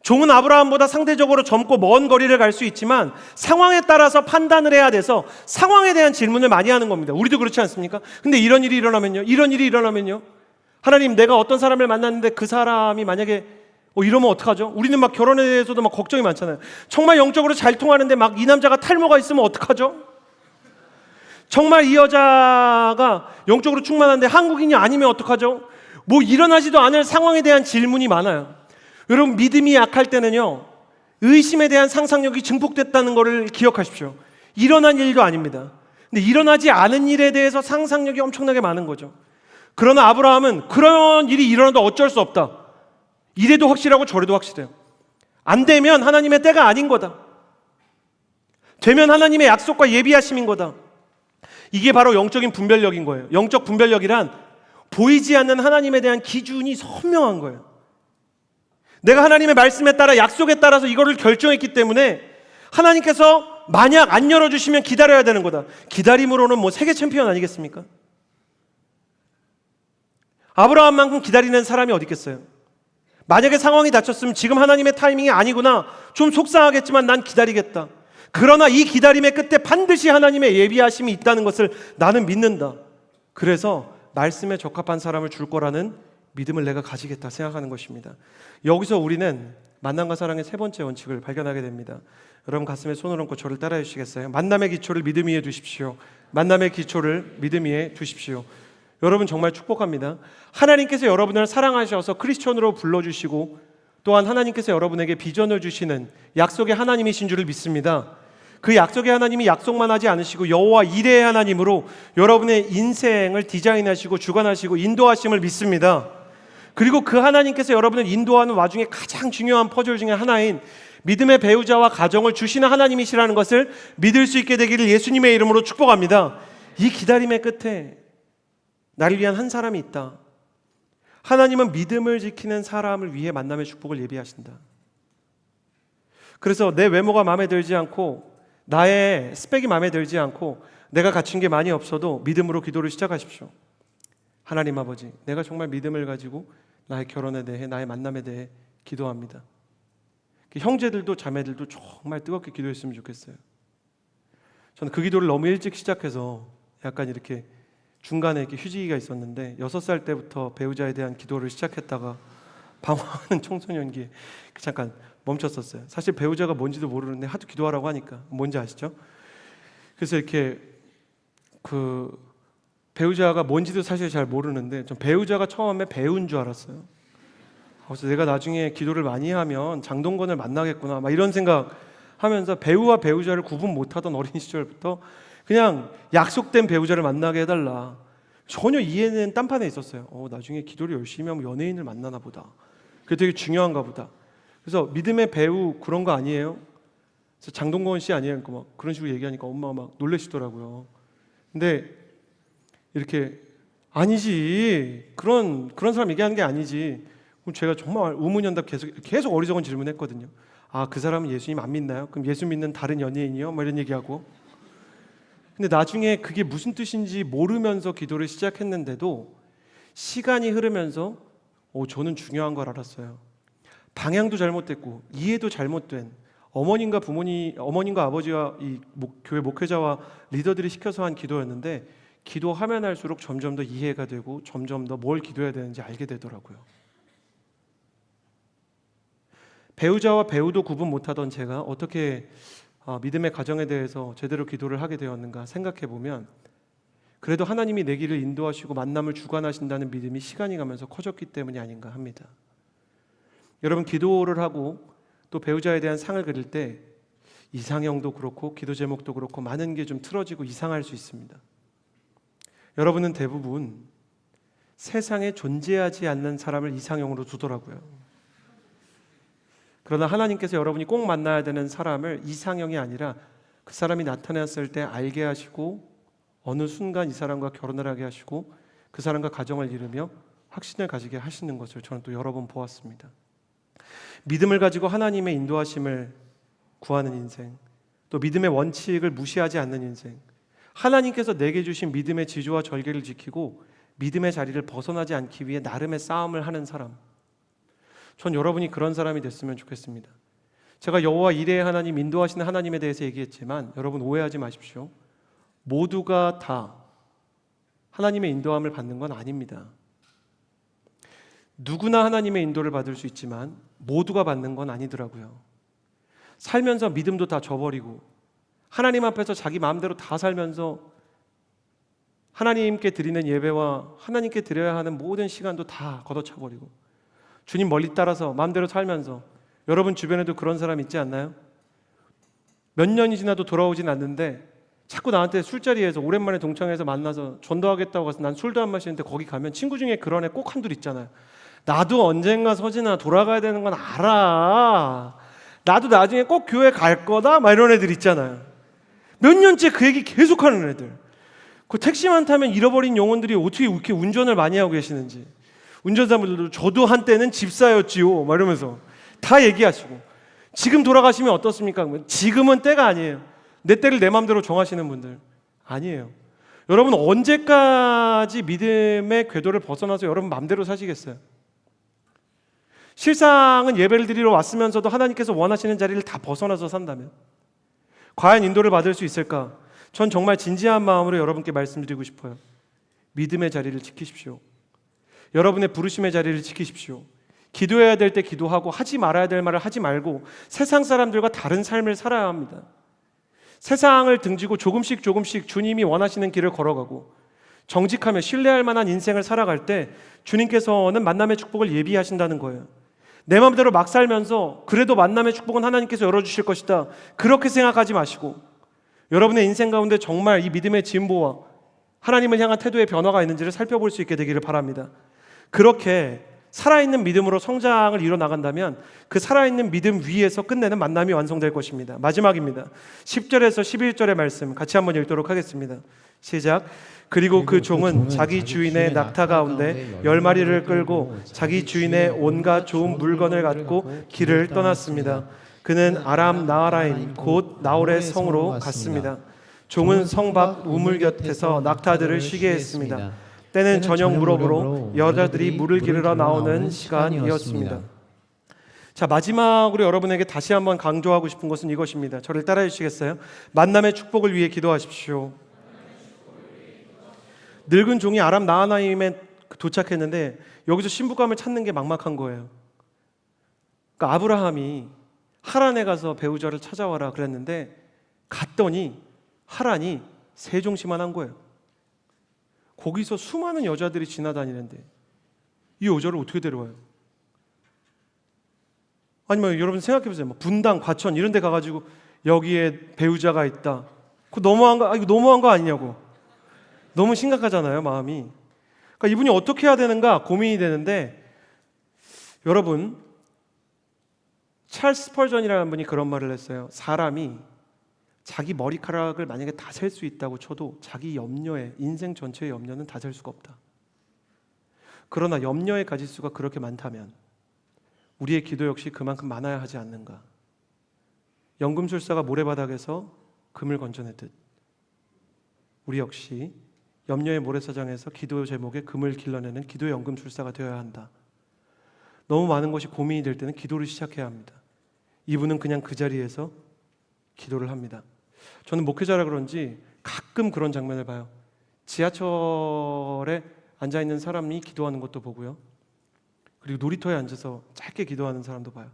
종은 아브라함보다 상대적으로 젊고 먼 거리를 갈 수 있지만 상황에 따라서 판단을 해야 돼서 상황에 대한 질문을 많이 하는 겁니다. 우리도 그렇지 않습니까? 근데 이런 일이 일어나면요? 하나님, 내가 어떤 사람을 만났는데 그 사람이 만약에 이러면 어떡하죠? 우리는 막 결혼에 대해서도 막 걱정이 많잖아요. 정말 영적으로 잘 통하는데 막 이 남자가 탈모가 있으면 어떡하죠? 정말 이 여자가 영적으로 충만한데 한국인이 아니면 어떡하죠? 뭐 일어나지도 않을 상황에 대한 질문이 많아요. 여러분, 믿음이 약할 때는요, 의심에 대한 상상력이 증폭됐다는 것을 기억하십시오. 일어난 일도 아닙니다. 근데 일어나지 않은 일에 대해서 상상력이 엄청나게 많은 거죠. 그러나 아브라함은 그런 일이 일어나도 어쩔 수 없다. 이래도 확실하고 저래도 확실해요. 안 되면 하나님의 때가 아닌 거다. 되면 하나님의 약속과 예비하심인 거다. 이게 바로 영적인 분별력인 거예요. 영적 분별력이란 보이지 않는 하나님에 대한 기준이 선명한 거예요. 내가 하나님의 말씀에 따라 약속에 따라서 이거를 결정했기 때문에 하나님께서 만약 안 열어주시면 기다려야 되는 거다. 기다림으로는 뭐 세계 챔피언 아니겠습니까? 아브라함만큼 기다리는 사람이 어디 있겠어요? 만약에 상황이 닥쳤으면 지금 하나님의 타이밍이 아니구나, 좀 속상하겠지만 난 기다리겠다. 그러나 이 기다림의 끝에 반드시 하나님의 예비하심이 있다는 것을 나는 믿는다. 그래서 말씀에 적합한 사람을 줄 거라는 믿음을 내가 가지겠다 생각하는 것입니다. 여기서 우리는 만남과 사랑의 세 번째 원칙을 발견하게 됩니다. 여러분, 가슴에 손을 얹고 저를 따라해 주시겠어요? 만남의 기초를 믿음 위에 두십시오. 만남의 기초를 믿음 위에 두십시오. 여러분, 정말 축복합니다. 하나님께서 여러분을 사랑하셔서 크리스천으로 불러주시고 또한 하나님께서 여러분에게 비전을 주시는 약속의 하나님이신 줄을 믿습니다. 그 약속의 하나님이 약속만 하지 않으시고 여호와 이레의 하나님으로 여러분의 인생을 디자인하시고 주관하시고 인도하심을 믿습니다. 그리고 그 하나님께서 여러분을 인도하는 와중에 가장 중요한 퍼즐 중에 하나인 믿음의 배우자와 가정을 주시는 하나님이시라는 것을 믿을 수 있게 되기를 예수님의 이름으로 축복합니다. 이 기다림의 끝에 나를 위한 한 사람이 있다. 하나님은 믿음을 지키는 사람을 위해 만남의 축복을 예비하신다. 그래서 내 외모가 마음에 들지 않고 나의 스펙이 마음에 들지 않고 내가 갖춘 게 많이 없어도 믿음으로 기도를 시작하십시오. 하나님 아버지, 내가 정말 믿음을 가지고 나의 결혼에 대해, 나의 만남에 대해 기도합니다. 형제들도 자매들도 정말 뜨겁게 기도했으면 좋겠어요. 저는 그 기도를 너무 일찍 시작해서 약간 이렇게 중간에 이렇게 휴지기가 있었는데 6살 때부터 배우자에 대한 기도를 시작했다가 방황하는 청소년기에 잠깐 멈췄었어요. 사실 배우자가 뭔지도 모르는데 하도 기도하라고 하니까. 뭔지 아시죠? 그래서 이렇게 그 배우자가 뭔지도 사실 잘 모르는데 전 배우자가 처음에 배우인 줄 알았어요. 그래서 내가 나중에 기도를 많이 하면 장동건을 만나겠구나 막 이런 생각 하면서 배우와 배우자를 구분 못하던 어린 시절부터 그냥 약속된 배우자를 만나게 해달라. 전혀 이해는 딴판에 있었어요. 나중에 기도를 열심히 하면 연예인을 만나나 보다. 그게 되게 중요한가 보다. 그래서 믿음의 배우 그런 거 아니에요? 그래서 장동건 씨 아니에요? 막 그런 식으로 얘기하니까 엄마가 막 놀라시더라고요. 근데 이렇게 아니지, 그런 사람 얘기하는 게 아니지. 그럼 제가 정말 의문연답 계속 어리석은 질문했거든요. 그 사람은 예수님 안 믿나요? 그럼 예수 믿는 다른 연예인이요? 뭐 이런 얘기하고. 근데 나중에 그게 무슨 뜻인지 모르면서 기도를 시작했는데도 시간이 흐르면서 저는 중요한 걸 알았어요. 방향도 잘못됐고 이해도 잘못된 어머님과 아버지와 이 교회 목회자와 리더들이 시켜서 한 기도였는데 기도하면 할수록 점점 더 이해가 되고 점점 더 뭘 기도해야 되는지 알게 되더라고요. 배우자와 배우도 구분 못하던 제가 어떻게 믿음의 가정에 대해서 제대로 기도를 하게 되었는가 생각해 보면 그래도 하나님이 내 길을 인도하시고 만남을 주관하신다는 믿음이 시간이 가면서 커졌기 때문이 아닌가 합니다. 여러분, 기도를 하고 또 배우자에 대한 상을 그릴 때 이상형도 그렇고 기도 제목도 그렇고 많은 게 좀 틀어지고 이상할 수 있습니다. 여러분은 대부분 세상에 존재하지 않는 사람을 이상형으로 두더라고요. 그러나 하나님께서 여러분이 꼭 만나야 되는 사람을 이상형이 아니라 그 사람이 나타났을 때 알게 하시고 어느 순간 이 사람과 결혼을 하게 하시고 그 사람과 가정을 이루며 확신을 가지게 하시는 것을 저는 또 여러 번 보았습니다. 믿음을 가지고 하나님의 인도하심을 구하는 인생, 또 믿음의 원칙을 무시하지 않는 인생, 하나님께서 내게 주신 믿음의 지조와 절개를 지키고 믿음의 자리를 벗어나지 않기 위해 나름의 싸움을 하는 사람, 전 여러분이 그런 사람이 됐으면 좋겠습니다. 제가 여호와 이레의 하나님, 인도하시는 하나님에 대해서 얘기했지만 여러분 오해하지 마십시오. 모두가 다 하나님의 인도함을 받는 건 아닙니다. 누구나 하나님의 인도를 받을 수 있지만 모두가 받는 건 아니더라고요. 살면서 믿음도 다 저버리고 하나님 앞에서 자기 마음대로 다 살면서 하나님께 드리는 예배와 하나님께 드려야 하는 모든 시간도 다 걷어차버리고 주님 멀리 따라서 마음대로 살면서, 여러분 주변에도 그런 사람 있지 않나요? 몇 년이 지나도 돌아오진 않는데 자꾸 나한테 술자리에서 오랜만에 동창회에서 만나서 전도하겠다고 가서 난 술도 안 마시는데 거기 가면 친구 중에 그런 애 꼭 한둘 있잖아요. 나도 언젠가 서진아 돌아가야 되는 건 알아. 나도 나중에 꼭 교회 갈 거다. 막 이런 애들 있잖아요. 몇 년째 그 얘기 계속하는 애들. 그 택시만 타면 잃어버린 영혼들이 어떻게 이렇게 운전을 많이 하고 계시는지. 운전사분들도 저도 한때는 집사였지요. 막 이러면서 다 얘기하시고. 지금 돌아가시면 어떻습니까? 지금은 때가 아니에요. 내 때를 내 마음대로 정하시는 분들 아니에요. 여러분 언제까지 믿음의 궤도를 벗어나서 여러분 마음대로 사시겠어요? 실상은 예배를 드리러 왔으면서도 하나님께서 원하시는 자리를 다 벗어나서 산다면 과연 인도를 받을 수 있을까? 전 정말 진지한 마음으로 여러분께 말씀드리고 싶어요. 믿음의 자리를 지키십시오. 여러분의 부르심의 자리를 지키십시오. 기도해야 될 때 기도하고 하지 말아야 될 말을 하지 말고 세상 사람들과 다른 삶을 살아야 합니다. 세상을 등지고 조금씩 주님이 원하시는 길을 걸어가고 정직하며 신뢰할 만한 인생을 살아갈 때 주님께서는 만남의 축복을 예비하신다는 거예요. 내 마음대로 막 살면서 그래도 만남의 축복은 하나님께서 열어주실 것이다, 그렇게 생각하지 마시고 여러분의 인생 가운데 정말 이 믿음의 진보와 하나님을 향한 태도의 변화가 있는지를 살펴볼 수 있게 되기를 바랍니다. 그렇게 살아있는 믿음으로 성장을 이뤄나간다면 그 살아있는 믿음 위에서 끝내는 만남이 완성될 것입니다. 마지막입니다. 10절에서 11절의 말씀 같이 한번 읽도록 하겠습니다. 시작. 그리고 그 종은 자기 주인의 낙타 가운데 10마리를 끌고 자기 주인의 온갖 좋은 물건을 갖고 길을 떠났습니다. 그는 아람 나하라임 곧 나홀의 성으로 갔습니다. 종은 성 밖 우물 곁에서 낙타들을 쉬게 했습니다. 때는 저녁 무렵으로 여자들이 물을 기르러 나오는 시간이었습니다. 자, 마지막으로 여러분에게 다시 한번 강조하고 싶은 것은 이것입니다. 저를 따라해 주시겠어요? 만남의 축복을 위해 기도하십시오. 늙은 종이 아람 나하나임에 도착했는데 여기서 신부감을 찾는 게 막막한 거예요. 그러니까 아브라함이 하란에 가서 배우자를 찾아와라 그랬는데 갔더니 하란이 세종시만 한 거예요. 거기서 수많은 여자들이 지나다니는데 이 여자를 어떻게 데려와요? 아니면 여러분 생각해보세요. 분당, 과천 이런 데 가가지고 여기에 배우자가 있다. 그거 이거 너무한 거 아니냐고. 너무 심각하잖아요, 마음이. 그러니까 이분이 어떻게 해야 되는가 고민이 되는데, 여러분 찰스 스펄전이라는 분이 그런 말을 했어요. 사람이 자기 머리카락을 만약에 다 셀 수 있다고 쳐도 자기 염려에, 인생 전체의 염려는 다 셀 수가 없다. 그러나 염려의 가지수가 그렇게 많다면 우리의 기도 역시 그만큼 많아야 하지 않는가. 연금술사가 모래바닥에서 금을 건져내듯 우리 역시 염려의 모래사장에서 기도 제목에 금을 길러내는 기도의 연금술사가 되어야 한다. 너무 많은 것이 고민이 될 때는 기도를 시작해야 합니다. 이분은 그냥 그 자리에서 기도를 합니다. 저는 목회자라 그런지 가끔 그런 장면을 봐요. 지하철에 앉아있는 사람이 기도하는 것도 보고요. 그리고 놀이터에 앉아서 짧게 기도하는 사람도 봐요.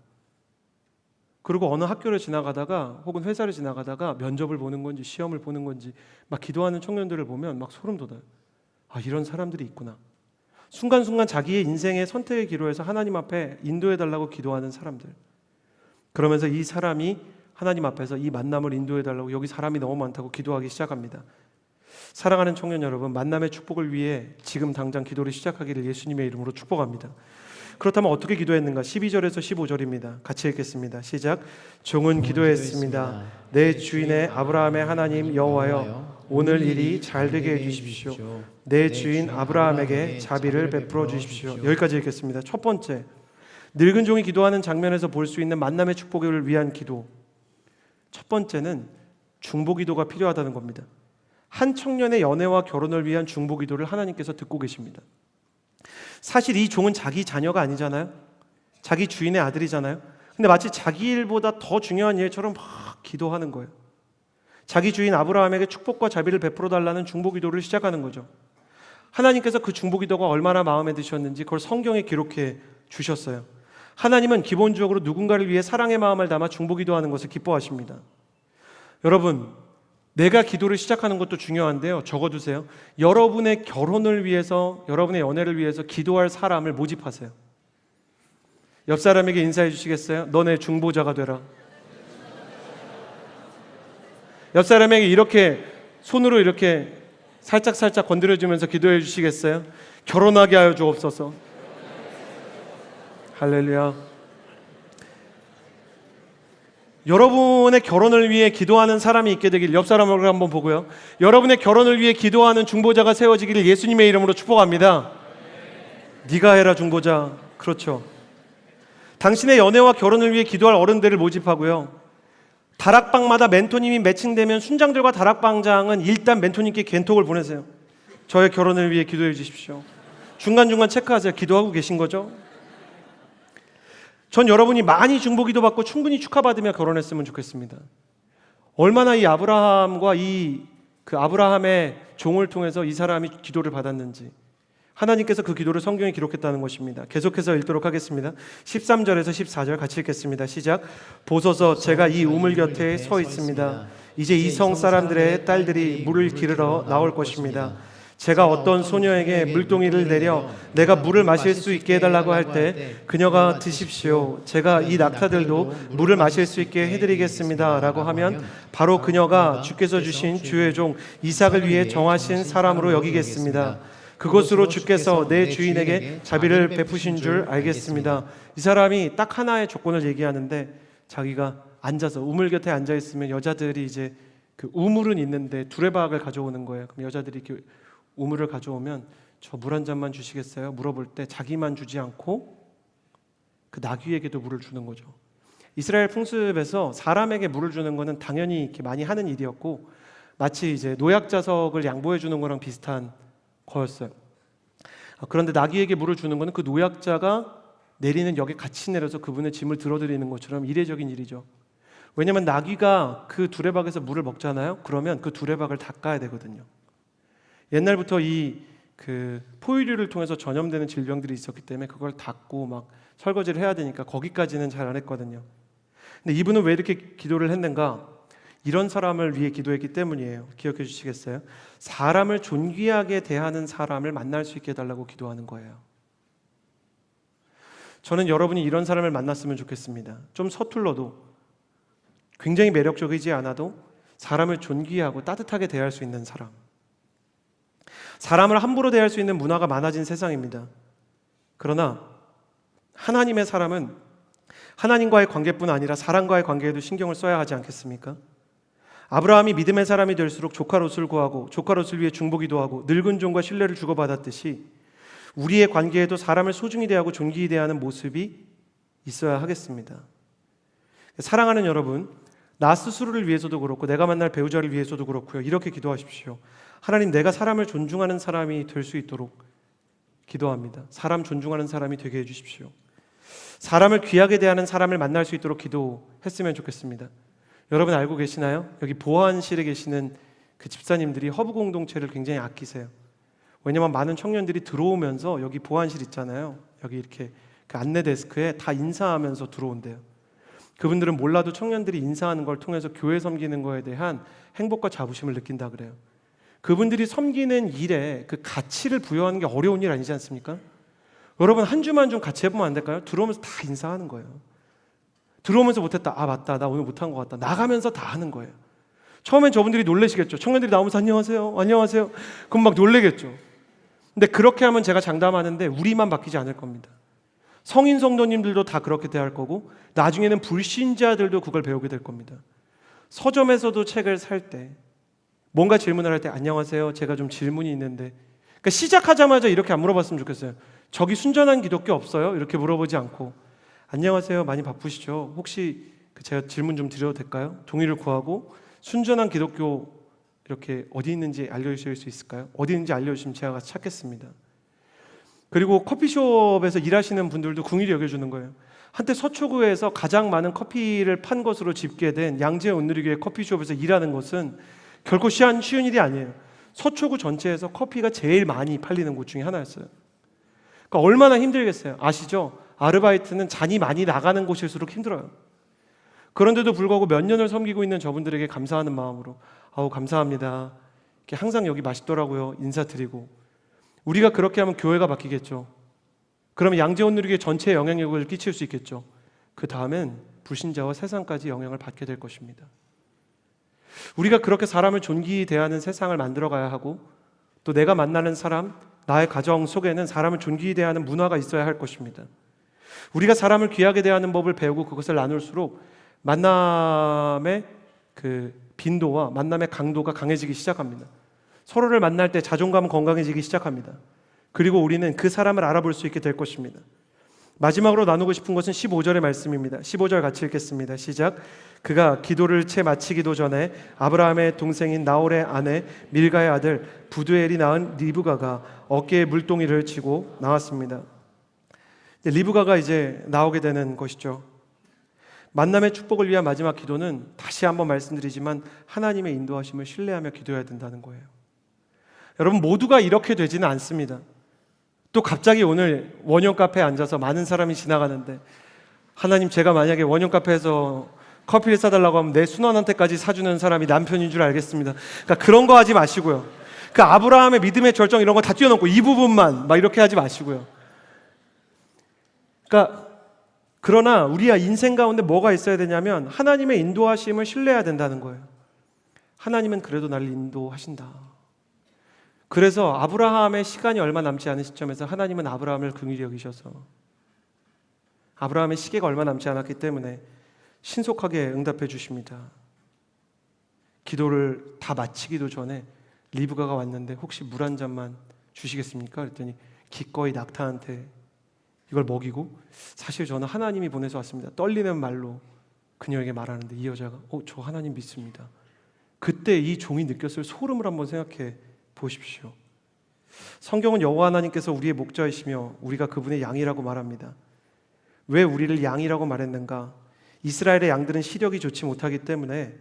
그리고 어느 학교를 지나가다가 혹은 회사를 지나가다가 면접을 보는 건지 시험을 보는 건지 막 기도하는 청년들을 보면 막 소름 돋아요. 아, 이런 사람들이 있구나. 순간순간 자기의 인생의 선택의 기로에서 하나님 앞에 인도해달라고 기도하는 사람들. 그러면서 이 사람이 하나님 앞에서 이 만남을 인도해달라고, 여기 사람이 너무 많다고 기도하기 시작합니다. 사랑하는 청년 여러분, 만남의 축복을 위해 지금 당장 기도를 시작하기를 예수님의 이름으로 축복합니다. 그렇다면 어떻게 기도했는가? 12절에서 15절입니다. 같이 읽겠습니다. 시작. 종은 기도했습니다. 내 주인의 아브라함의 하나님 여호와여, 오늘 일이 잘 되게 해주십시오. 내 주인 아브라함에게 자비를 베풀어 주십시오. 여기까지 읽겠습니다. 첫 번째, 늙은 종이 기도하는 장면에서 볼 수 있는 만남의 축복을 위한 기도. 첫 번째는 중보기도가 필요하다는 겁니다. 한 청년의 연애와 결혼을 위한 중보기도를 하나님께서 듣고 계십니다. 사실 이 종은 자기 자녀가 아니잖아요. 자기 주인의 아들이잖아요. 근데 마치 자기 일보다 더 중요한 일처럼 막 기도하는 거예요. 자기 주인 아브라함에게 축복과 자비를 베풀어 달라는 중보기도를 시작하는 거죠. 하나님께서 그 중보기도가 얼마나 마음에 드셨는지 그걸 성경에 기록해 주셨어요. 하나님은 기본적으로 누군가를 위해 사랑의 마음을 담아 중보기도하는 것을 기뻐하십니다. 여러분, 내가 기도를 시작하는 것도 중요한데요, 적어두세요. 여러분의 결혼을 위해서, 여러분의 연애를 위해서 기도할 사람을 모집하세요. 옆 사람에게 인사해 주시겠어요? 너네 중보자가 되라. 옆 사람에게 이렇게 손으로 이렇게 살짝 건드려주면서 기도해 주시겠어요? 결혼하게 하여 주옵소서. 할렐루야. 여러분의 결혼을 위해 기도하는 사람이 있게 되길, 옆 사람을 한번 보고요, 여러분의 결혼을 위해 기도하는 중보자가 세워지기를 예수님의 이름으로 축복합니다. 네가 해라 중보자. 그렇죠. 당신의 연애와 결혼을 위해 기도할 어른들을 모집하고요, 다락방마다 멘토님이 매칭되면 순장들과 다락방장은 일단 멘토님께 겐톡을 보내세요. 저의 결혼을 위해 기도해 주십시오. 중간중간 체크하세요. 기도하고 계신 거죠? 전 여러분이 많이 중보기도 받고 충분히 축하받으며 결혼했으면 좋겠습니다. 얼마나 이 아브라함과 그 아브라함의 종을 통해서 이 사람이 기도를 받았는지 하나님께서 그 기도를 성경에 기록했다는 것입니다. 계속해서 읽도록 하겠습니다. 13절에서 14절 같이 읽겠습니다. 시작. 보소서, 제가 이 우물 곁에 서 있습니다. 이제 이성 사람들의 딸들이 물을 기르러 나올 것입니다. 제가 어떤 소녀에게 물동이를 내려 내가 물을 마실 수 있게 해달라고 할 때 그녀가 드십시오, 제가 이 낙타들도 물을 마실 수 있게 해드리겠습니다 라고 하면 바로 그녀가 주께서 주신 주의 종 이삭을 위해 정하신 사람으로 여기겠습니다. 그것으로 주께서 내 주인에게 자비를 베푸신 줄 알겠습니다. 이 사람이 딱 하나의 조건을 얘기하는데, 자기가 앉아서 우물 곁에 앉아 있으면 여자들이 이제 그 우물은 있는데 두레박을 가져오는 거예요. 그럼 여자들이 이렇게 우물을 가져오면 저 물 한 잔만 주시겠어요? 물어볼 때 자기만 주지 않고 그 나귀에게도 물을 주는 거죠. 이스라엘 풍습에서 사람에게 물을 주는 거는 당연히 이렇게 많이 하는 일이었고, 마치 이제 노약자석을 양보해 주는 거랑 비슷한 거였어요. 그런데 나귀에게 물을 주는 것은 그 노약자가 내리는 역에 같이 내려서 그분의 짐을 들어드리는 것처럼 이례적인 일이죠. 왜냐하면 나귀가 그 두레박에서 물을 먹잖아요. 그러면 그 두레박을 닦아야 되거든요. 옛날부터 그 포유류를 통해서 전염되는 질병들이 있었기 때문에 그걸 닦고 막 설거지를 해야 되니까 거기까지는 잘 안 했거든요. 근데 이분은 왜 이렇게 기도를 했는가? 이런 사람을 위해 기도했기 때문이에요. 기억해 주시겠어요? 사람을 존귀하게 대하는 사람을 만날 수 있게 해달라고 기도하는 거예요. 저는 여러분이 이런 사람을 만났으면 좋겠습니다. 좀 서툴러도, 굉장히 매력적이지 않아도 사람을 존귀하고 따뜻하게 대할 수 있는 사람. 사람을 함부로 대할 수 있는 문화가 많아진 세상입니다. 그러나 하나님의 사람은 하나님과의 관계뿐 아니라 사람과의 관계에도 신경을 써야 하지 않겠습니까? 아브라함이 믿음의 사람이 될수록 조카 롯을 구하고 조카 롯을 위해 중보기도 하고 늙은 종과 신뢰를 주고받았듯이 우리의 관계에도 사람을 소중히 대하고 존귀히 대하는 모습이 있어야 하겠습니다. 사랑하는 여러분, 나 스스로를 위해서도 그렇고 내가 만날 배우자를 위해서도 그렇고요, 이렇게 기도하십시오. 하나님, 내가 사람을 존중하는 사람이 될 수 있도록 기도합니다. 사람 존중하는 사람이 되게 해주십시오. 사람을 귀하게 대하는 사람을 만날 수 있도록 기도했으면 좋겠습니다. 여러분 알고 계시나요? 여기 보안실에 계시는 그 집사님들이 허브 공동체를 굉장히 아끼세요. 왜냐하면 많은 청년들이 들어오면서 여기 보안실 있잖아요. 여기 이렇게 그 안내 데스크에 다 인사하면서 들어온대요. 그분들은 몰라도 청년들이 인사하는 걸 통해서 교회 섬기는 거에 대한 행복과 자부심을 느낀다 그래요. 그분들이 섬기는 일에 그 가치를 부여하는 게 어려운 일 아니지 않습니까? 여러분 한 주만 좀 같이 해보면 안 될까요? 들어오면서 다 인사하는 거예요. 들어오면서 못했다, 아 맞다, 나 오늘 못한 것 같다, 나가면서 다 하는 거예요. 처음엔 저분들이 놀라시겠죠. 청년들이 나오면서 안녕하세요, 안녕하세요, 그럼 막 놀래겠죠. 근데 그렇게 하면 제가 장담하는데 우리만 바뀌지 않을 겁니다. 성인 성도님들도 다 그렇게 대할 거고 나중에는 불신자들도 그걸 배우게 될 겁니다. 서점에서도 책을 살 때 뭔가 질문을 할 때 안녕하세요, 제가 좀 질문이 있는데, 그러니까 시작하자마자 이렇게 안 물어봤으면 좋겠어요. 저기 순전한 기독교 없어요? 이렇게 물어보지 않고 안녕하세요, 많이 바쁘시죠? 혹시 제가 질문 좀 드려도 될까요? 동의를 구하고 순전한 기독교 이렇게 어디 있는지 알려주실 수 있을까요? 어디 있는지 알려주시면 제가 가서 찾겠습니다. 그리고 커피숍에서 일하시는 분들도 긍휼히 여겨주는 거예요. 한때 서초구에서 가장 많은 커피를 판 것으로 집계된 양재 온누리교회 커피숍에서 일하는 것은 결코 쉬운 일이 아니에요. 서초구 전체에서 커피가 제일 많이 팔리는 곳 중에 하나였어요. 그러니까 얼마나 힘들겠어요. 아시죠? 아르바이트는 잔이 많이 나가는 곳일수록 힘들어요. 그런데도 불구하고 몇 년을 섬기고 있는 저분들에게 감사하는 마음으로 아우 감사합니다. 이렇게 항상 여기 맛있더라고요. 인사드리고 우리가 그렇게 하면 교회가 바뀌겠죠. 그러면 양재원 누리교회 전체에 영향력을 끼칠 수 있겠죠. 그 다음엔 불신자와 세상까지 영향을 받게 될 것입니다. 우리가 그렇게 사람을 존귀히 대하는 세상을 만들어가야 하고 또 내가 만나는 사람, 나의 가정 속에는 사람을 존귀히 대하는 문화가 있어야 할 것입니다. 우리가 사람을 귀하게 대하는 법을 배우고 그것을 나눌수록 만남의 그 빈도와 만남의 강도가 강해지기 시작합니다. 서로를 만날 때 자존감은 건강해지기 시작합니다. 그리고 우리는 그 사람을 알아볼 수 있게 될 것입니다. 마지막으로 나누고 싶은 것은 15절의 말씀입니다. 15절 같이 읽겠습니다. 시작. 그가 기도를 채 마치기도 전에 아브라함의 동생인 나홀의 아내 밀가의 아들 부두엘이 낳은 리브가가 어깨에 물동이를 쥐고 나왔습니다. 리브가가 이제 나오게 되는 것이죠. 만남의 축복을 위한 마지막 기도는 다시 한번 말씀드리지만 하나님의 인도하심을 신뢰하며 기도해야 된다는 거예요. 여러분 모두가 이렇게 되지는 않습니다. 또 갑자기 오늘 원형 카페에 앉아서 많은 사람이 지나가는데 하나님 제가 만약에 원형 카페에서 커피를 사달라고 하면 내 순환한테까지 사주는 사람이 남편인 줄 알겠습니다. 그러니까 그런 거 하지 마시고요. 그 아브라함의 믿음의 절정 이런 거 다 뛰어넘고 이 부분만 막 이렇게 하지 마시고요. 그러니까 그러나 우리가 인생 가운데 뭐가 있어야 되냐면 하나님의 인도하심을 신뢰해야 된다는 거예요. 하나님은 그래도 나를 인도하신다. 그래서 아브라함의 시간이 얼마 남지 않은 시점에서 하나님은 아브라함을 긍휼히 여기셔서 아브라함의 시계가 얼마 남지 않았기 때문에 신속하게 응답해 주십니다. 기도를 다 마치기도 전에 리브가가 왔는데 혹시 물 한 잔만 주시겠습니까? 그랬더니 기꺼이 낙타한테 이걸 먹이고 사실 저는 하나님이 보내서 왔습니다. 떨리는 말로 그녀에게 말하는데 이 여자가 저 하나님 믿습니다. 그때 이 종이 느꼈을 소름을 한번 생각해 보십시오. 성경은 여호와 하나님께서 우리의 목자이시며 우리가 그분의 양이라고 말합니다. 왜 우리를 양이라고 말했는가? 이스라엘의 양들은 시력이 좋지 못하기 때문에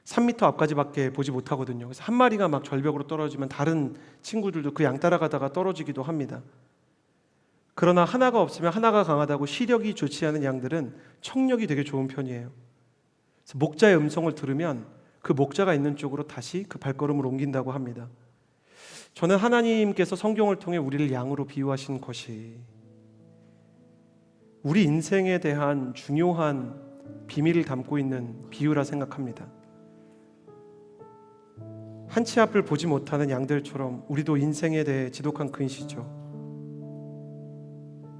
3m 앞까지밖에 보지 못하거든요. 그래서 한 마리가 막 절벽으로 떨어지면 다른 친구들도 그 양 따라가다가 떨어지기도 합니다. 그러나 하나가 없으면 하나가 강하다고 시력이 좋지 않은 양들은 청력이 되게 좋은 편이에요. 그래서 목자의 음성을 들으면 그 목자가 있는 쪽으로 다시 그 발걸음을 옮긴다고 합니다. 저는 하나님께서 성경을 통해 우리를 양으로 비유하신 것이 우리 인생에 대한 중요한 비밀을 담고 있는 비유라 생각합니다. 한 치 앞을 보지 못하는 양들처럼 우리도 인생에 대해 지독한 근시죠.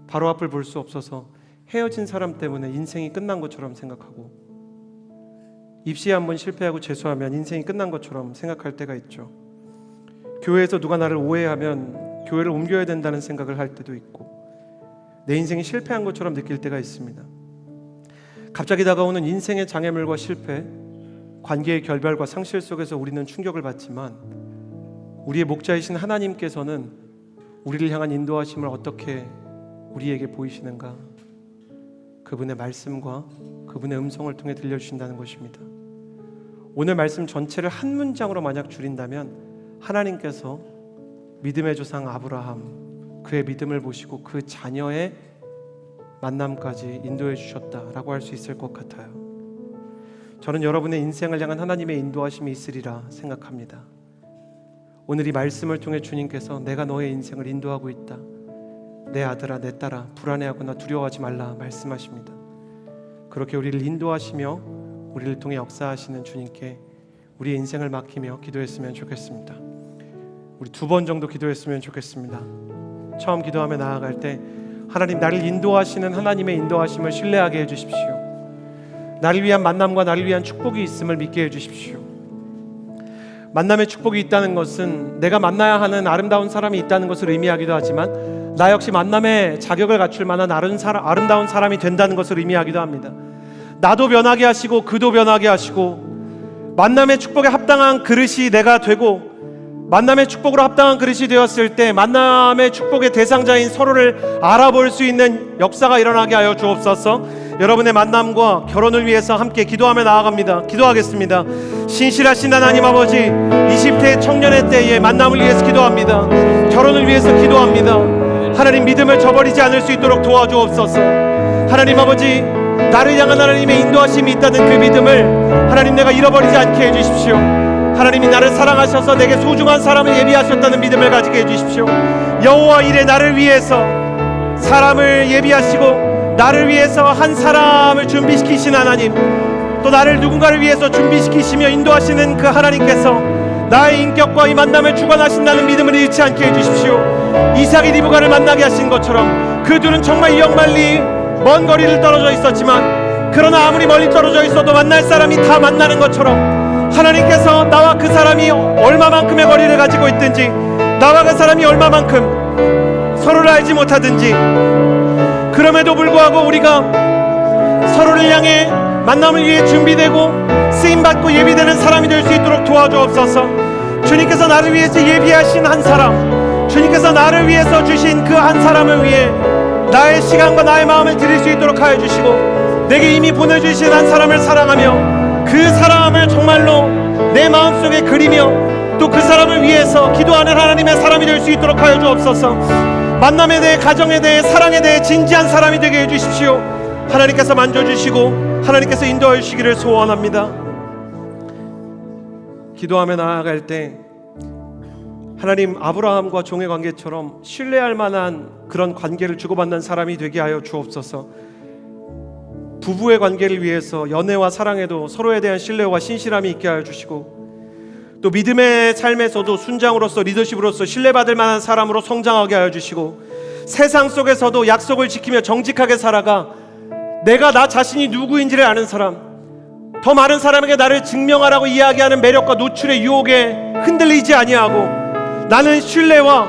바로 앞을 볼 수 없어서 헤어진 사람 때문에 인생이 끝난 것처럼 생각하고 입시에 한번 실패하고 재수하면 인생이 끝난 것처럼 생각할 때가 있죠. 교회에서 누가 나를 오해하면 교회를 옮겨야 된다는 생각을 할 때도 있고 내 인생이 실패한 것처럼 느낄 때가 있습니다. 갑자기 다가오는 인생의 장애물과 실패, 관계의 결별과 상실 속에서 우리는 충격을 받지만 우리의 목자이신 하나님께서는 우리를 향한 인도하심을 어떻게 우리에게 보이시는가? 그분의 말씀과 그분의 음성을 통해 들려주신다는 것입니다. 오늘 말씀 전체를 한 문장으로 만약 줄인다면 하나님께서 믿음의 조상 아브라함 그의 믿음을 보시고 그 자녀의 만남까지 인도해 주셨다라고 할 수 있을 것 같아요. 저는 여러분의 인생을 향한 하나님의 인도하심이 있으리라 생각합니다. 오늘 이 말씀을 통해 주님께서 내가 너의 인생을 인도하고 있다. 내 아들아 내 딸아 불안해하거나 두려워하지 말라 말씀하십니다. 그렇게 우리를 인도하시며 우리를 통해 역사하시는 주님께 우리의 인생을 맡기며 기도했으면 좋겠습니다. 우리 2번 정도 기도했으면 좋겠습니다. 처음 기도하며 나아갈 때 하나님 나를 인도하시는 하나님의 인도하심을 신뢰하게 해주십시오. 나를 위한 만남과 나를 위한 축복이 있음을 믿게 해주십시오. 만남의 축복이 있다는 것은 내가 만나야 하는 아름다운 사람이 있다는 것을 의미하기도 하지만 나 역시 만남의 자격을 갖출 만한 아름다운 사람이 된다는 것을 의미하기도 합니다. 나도 변하게 하시고 그도 변하게 하시고 만남의 축복에 합당한 그릇이 내가 되고 만남의 축복으로 합당한 그릇이 되었을 때 만남의 축복의 대상자인 서로를 알아볼 수 있는 역사가 일어나게 하여 주옵소서. 여러분의 만남과 결혼을 위해서 함께 기도하며 나아갑니다. 기도하겠습니다. 신실하신 하나님 아버지, 20대 청년의 때에 만남을 위해서 기도합니다. 결혼을 위해서 기도합니다. 하나님, 믿음을 저버리지 않을 수 있도록 도와주옵소서. 하나님 아버지, 나를 향한 하나님의 인도하심이 있다는 그 믿음을 하나님, 내가 잃어버리지 않게 해주십시오. 하나님이 나를 사랑하셔서 내게 소중한 사람을 예비하셨다는 믿음을 가지게 해주십시오. 여호와 이레, 나를 위해서 사람을 예비하시고 나를 위해서 한 사람을 준비시키신 하나님, 또 나를 누군가를 위해서 준비시키시며 인도하시는 그 하나님께서 나의 인격과 이 만남을 주관하신다는 믿음을 잃지 않게 해주십시오. 이삭이 리브가를 만나게 하신 것처럼 그 둘은 정말 영말리 먼 거리를 떨어져 있었지만, 그러나 아무리 멀리 떨어져 있어도 만날 사람이 다 만나는 것처럼 하나님께서 나와 그 사람이 얼마만큼의 거리를 가지고 있든지, 나와 그 사람이 얼마만큼 서로를 알지 못하든지, 그럼에도 불구하고 우리가 서로를 향해 만남을 위해 준비되고 쓰임받고 예비되는 사람이 될 수 있도록 도와주옵소서. 주님께서 나를 위해서 예비하신 한 사람, 주님께서 나를 위해서 주신 그 한 사람을 위해 나의 시간과 나의 마음을 드릴 수 있도록 하여 주시고, 내게 이미 보내주신 한 사람을 사랑하며 그 사람을 정말로 내 마음속에 그리며 또 그 사람을 위해서 기도하는 하나님의 사람이 될 수 있도록 하여 주옵소서. 만남에 대해, 가정에 대해, 사랑에 대해 진지한 사람이 되게 해주십시오. 하나님께서 만져주시고 하나님께서 인도해 주시기를 소원합니다. 기도하며 나아갈 때 하나님, 아브라함과 종의 관계처럼 신뢰할 만한 그런 관계를 주고받는 사람이 되게 하여 주옵소서. 부부의 관계를 위해서 연애와 사랑에도 서로에 대한 신뢰와 신실함이 있게 하여 주시고, 또 믿음의 삶에서도 순장으로서, 리더십으로서 신뢰받을 만한 사람으로 성장하게 하여 주시고, 세상 속에서도 약속을 지키며 정직하게 살아가 내가 나 자신이 누구인지를 아는 사람, 더 많은 사람에게 나를 증명하라고 이야기하는 매력과 노출의 유혹에 흔들리지 아니하고 나는 신뢰와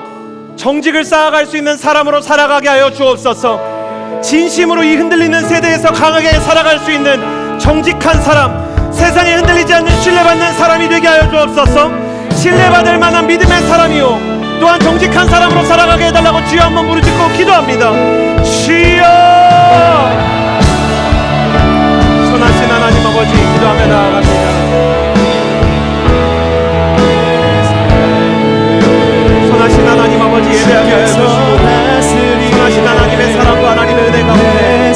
정직을 쌓아갈 수 있는 사람으로 살아가게 하여 주옵소서. 진심으로 이 흔들리는 세대에서 강하게 살아갈 수 있는 정직한 사람, 세상에 흔들리지 않는 신뢰받는 사람이 되게 하여 주옵소서. 신뢰받을 만한 믿음의 사람이요 또한 정직한 사람으로 살아가게 해달라고 주여 한번 부르짖고 기도합니다. 주여! 선하신 하나님 아버지, 기도하며 나아갑니다. 선하신 하나님 아버지, 예배하게 하여 주시고, 선하신 하나님의 사랑과 하나님의 은혜 가운데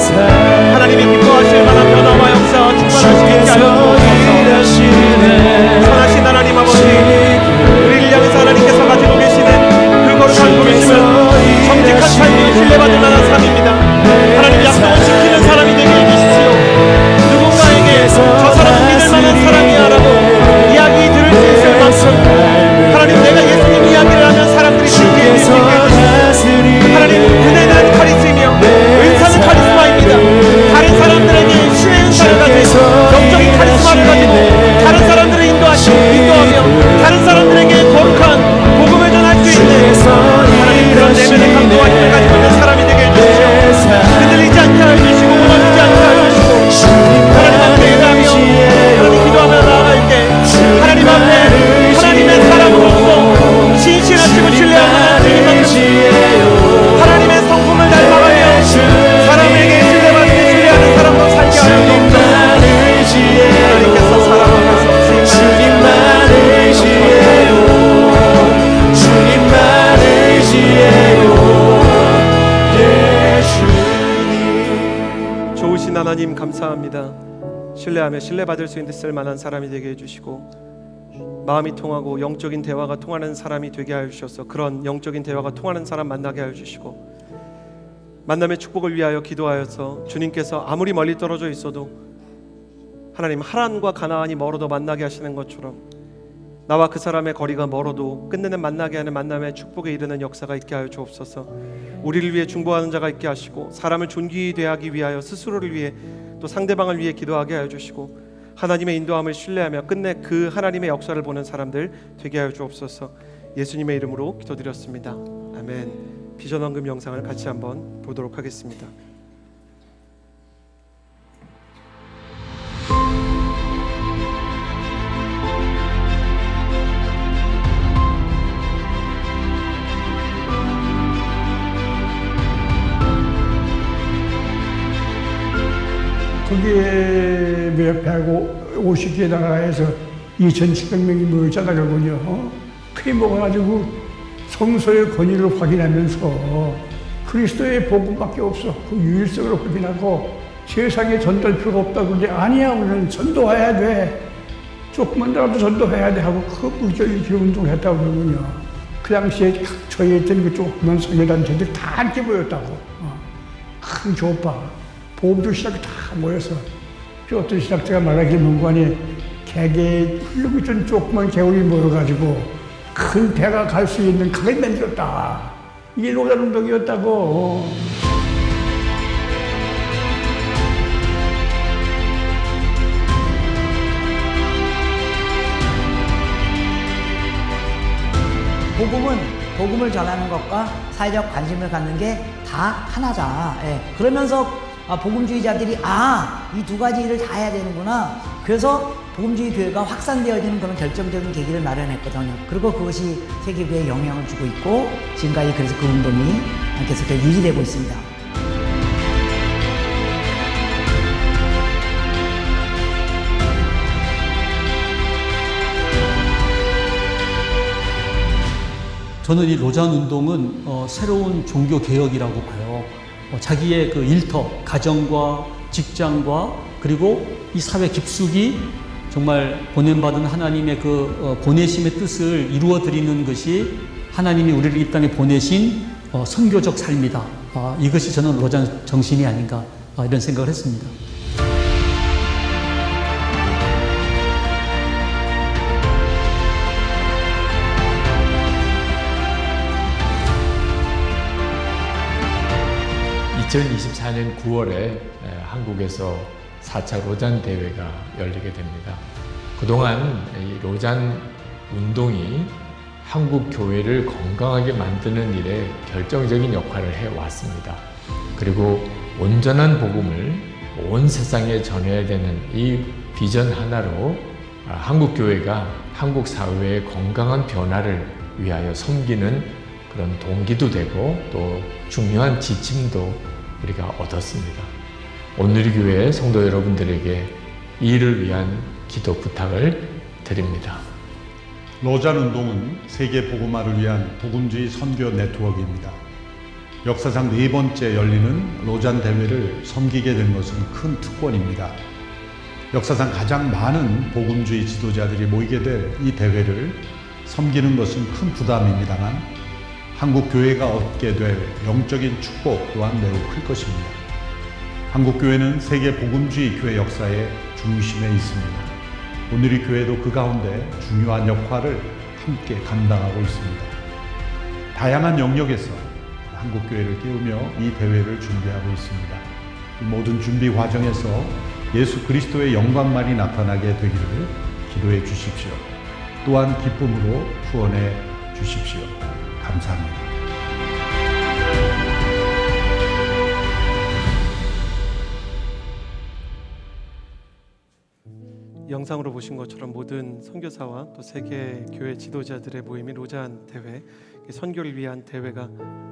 하나님이 기뻐하실 만한 변화와 역사와 충만하시게 하여 주옵소서. 선하신 하나님 아버지, 우리를 향해서 하나님께서 가지고 계시는 그 거룩한 부르심은 정직한 삶으로 신뢰받을 만한 삶입니다. 하나님, 약속을 지키는 사람이 되게 해주십시오. 누군가에게 저 사람은 믿을 만한 사람이야 라고 이야기 들을 수 있을 만큼 하나님, 내가 예수님 이야기를 하면 사람들이 듣게 해주시고, 하나님, 은혜는 카리스이며 은사는 카리스마입니다. 다른 사람들에게 신의 은사를 가지고 영적인 카리스마를 가지고 다른 사람들을 인도하며 다른 사람들에게 거룩한 복음을 전할 수 있는 하나님, 그런 내면의 강도와 힘을 가지고 있는 사람이 되게 해주시오. 흔들리지 않게 해주시고 무너지지 않게 해주시고, 하나님 앞에 예배하며 하나님 기도하며 나아갈 때 하나님 앞에 하나님의 사람으로서 진실하시고 신뢰하는 주님만큼 하나님의 성품을 닮아가며 사람에게 신뢰받게 신뢰하는 사람으로 살게 하여 주옵소서. 하나님께서 사랑하셔서 주님만을 지혜요, 주님만을 지혜요, 예수님. 좋으신 하나님 감사합니다. 신뢰하며 신뢰받을 수 있을 만한 사람이 되게 해주시고, 마음이 통하고 영적인 대화가 통하는 사람이 되게 하여 주셔서 그런 영적인 대화가 통하는 사람 만나게 하여 주시고, 만남의 축복을 위하여 기도하여서 주님께서 아무리 멀리 떨어져 있어도 하나님, 하란과 가나안이 멀어도 만나게 하시는 것처럼 나와 그 사람의 거리가 멀어도 끝내는 만나게 하는 만남의 축복에 이르는 역사가 있게 하여 주옵소서. 우리를 위해 중보하는 자가 있게 하시고, 사람을 존귀히 대하기 위하여 스스로를 위해 또 상대방을 위해 기도하게 하여 주시고, 하나님의 인도함을 신뢰하며 끝내 그 하나님의 역사를 보는 사람들 되게 하여 주옵소서. 예수님의 이름으로 기도드렸습니다. 아멘. 비전 헌금 영상을 같이 한번 보도록 하겠습니다. 거기에 몇 150개 나라에서 2,700명이 모였잖아, 결국은요. 그게 모아가지고 성소의 권위를 확인하면서 그리스도의 복음밖에 없어. 그 유일성을 확인하고 세상에 전도할 필요가 없다고 그러는데 아니야, 우리는 전도해야 돼. 조금만이라도 전도해야 돼 하고 그 무적의 운동을 했다고 그러군요. 그 당시에 저희 있던 그 조그만 성교단체들이 다 함께 모였다고. 큰 교파, 보험도 시작이 다 모여서 그 어떤 신학자가 말하길 문관이 개개에 흘리고 있던 조그만 개울이 모여가지고 큰 배가 갈 수 있는 강을 만들었다. 이게 로잔운동이었다고. 복음을 전하는 것과 사회적 관심을 갖는 게 다 하나다. 예. 그러면서 복음주의자들이 이 두 가지 일을 다 해야 되는구나. 그래서 복음주의 교회가 확산되어지는 그런 결정적인 계기를 마련했거든요. 그리고 그것이 세계교회에 영향을 주고 있고 지금까지 그래서 그 운동이 계속 유지되고 있습니다. 저는 이 로잔 운동은 새로운 종교 개혁이라고 봐요. 자기의 그 일터, 가정과 직장과 그리고 이 사회 깊숙이 정말 보냄받은 하나님의 그 보내심의 뜻을 이루어 드리는 것이 하나님이 우리를 이 땅에 보내신 선교적 삶이다. 이것이 저는 로잔 정신이 아닌가 이런 생각을 했습니다. (2024년 9월에) 한국에서 4차 로잔 대회가 열리게 됩니다. 그동안 이 로잔 운동이 한국 교회를 건강하게 만드는 일에 결정적인 역할을 해왔습니다. 그리고 온전한 복음을 온 세상에 전해야 되는 이 비전 하나로 한국 교회가 한국 사회의 건강한 변화를 위하여 섬기는 그런 동기도 되고 또 중요한 지침도 우리가 얻었습니다. 오늘 교회 성도 여러분들에게 이 일을 위한 기도 부탁을 드립니다. 로잔 운동은 세계 복음화를 위한 복음주의 선교 네트워크입니다. 역사상 4번째 열리는 로잔 대회를 섬기게 된 것은 큰 특권입니다. 역사상 가장 많은 복음주의 지도자들이 모이게 될 이 대회를 섬기는 것은 큰 부담입니다만 한국 교회가 얻게 될 영적인 축복 또한 매우 클 것입니다. 한국 교회는 세계 복음주의 교회 역사의 중심에 있습니다. 오늘의 교회도 그 가운데 중요한 역할을 함께 감당하고 있습니다. 다양한 영역에서 한국 교회를 깨우며 이 대회를 준비하고 있습니다. 이 모든 준비 과정에서 예수 그리스도의 영광만이 나타나게 되기를 기도해 주십시오. 또한 기쁨으로 후원해 주십시오. 감사합니다. 영상으로 보신 것처럼 모든 선교사와 또 세계 교회 지도자들의 모임이 로잔 대회, 선교를 위한 대회가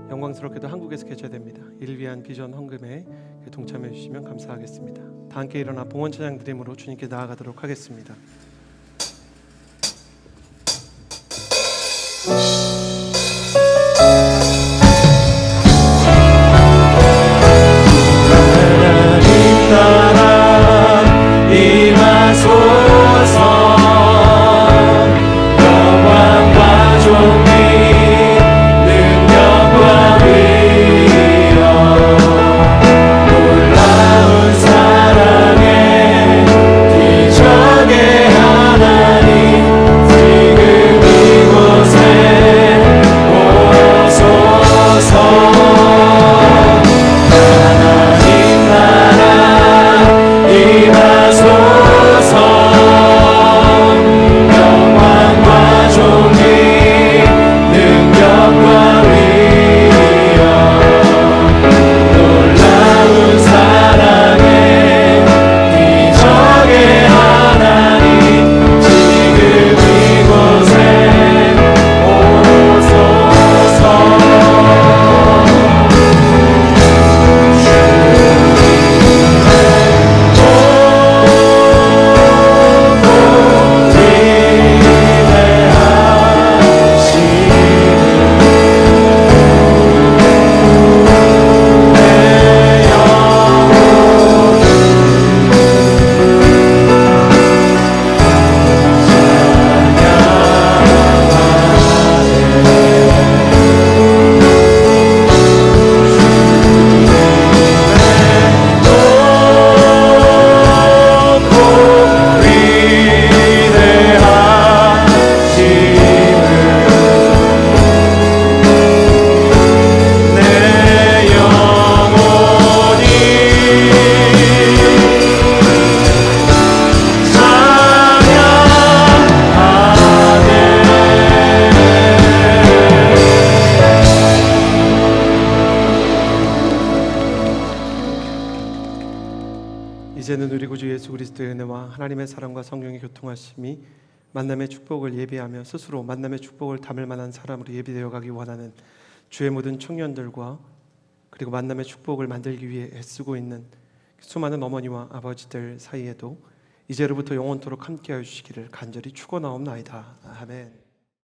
영광스럽게도 한국에서 개최됩니다. 이를 위한 비전 헌금에 동참해 주시면 감사하겠습니다. 다 함께 일어나 봉헌 찬양 드림으로 주님께 나아가도록 하겠습니다. 하나님 지금 이곳에 이제는 우리 구주 예수 그리스도의 은혜와 하나님의 사랑과 성령의 교통하심이 만남의 축복을 예비하며 스스로 만남의 축복을 담을 만한 사람으로 예비되어 가기 원하는 주의 모든 청년들과 그리고 만남의 축복을 만들기 위해 애쓰고 있는 수많은 어머니와 아버지들 사이에도 이제로부터 영원토록 함께하여 주시기를 간절히 축원하옵나이다. 아멘.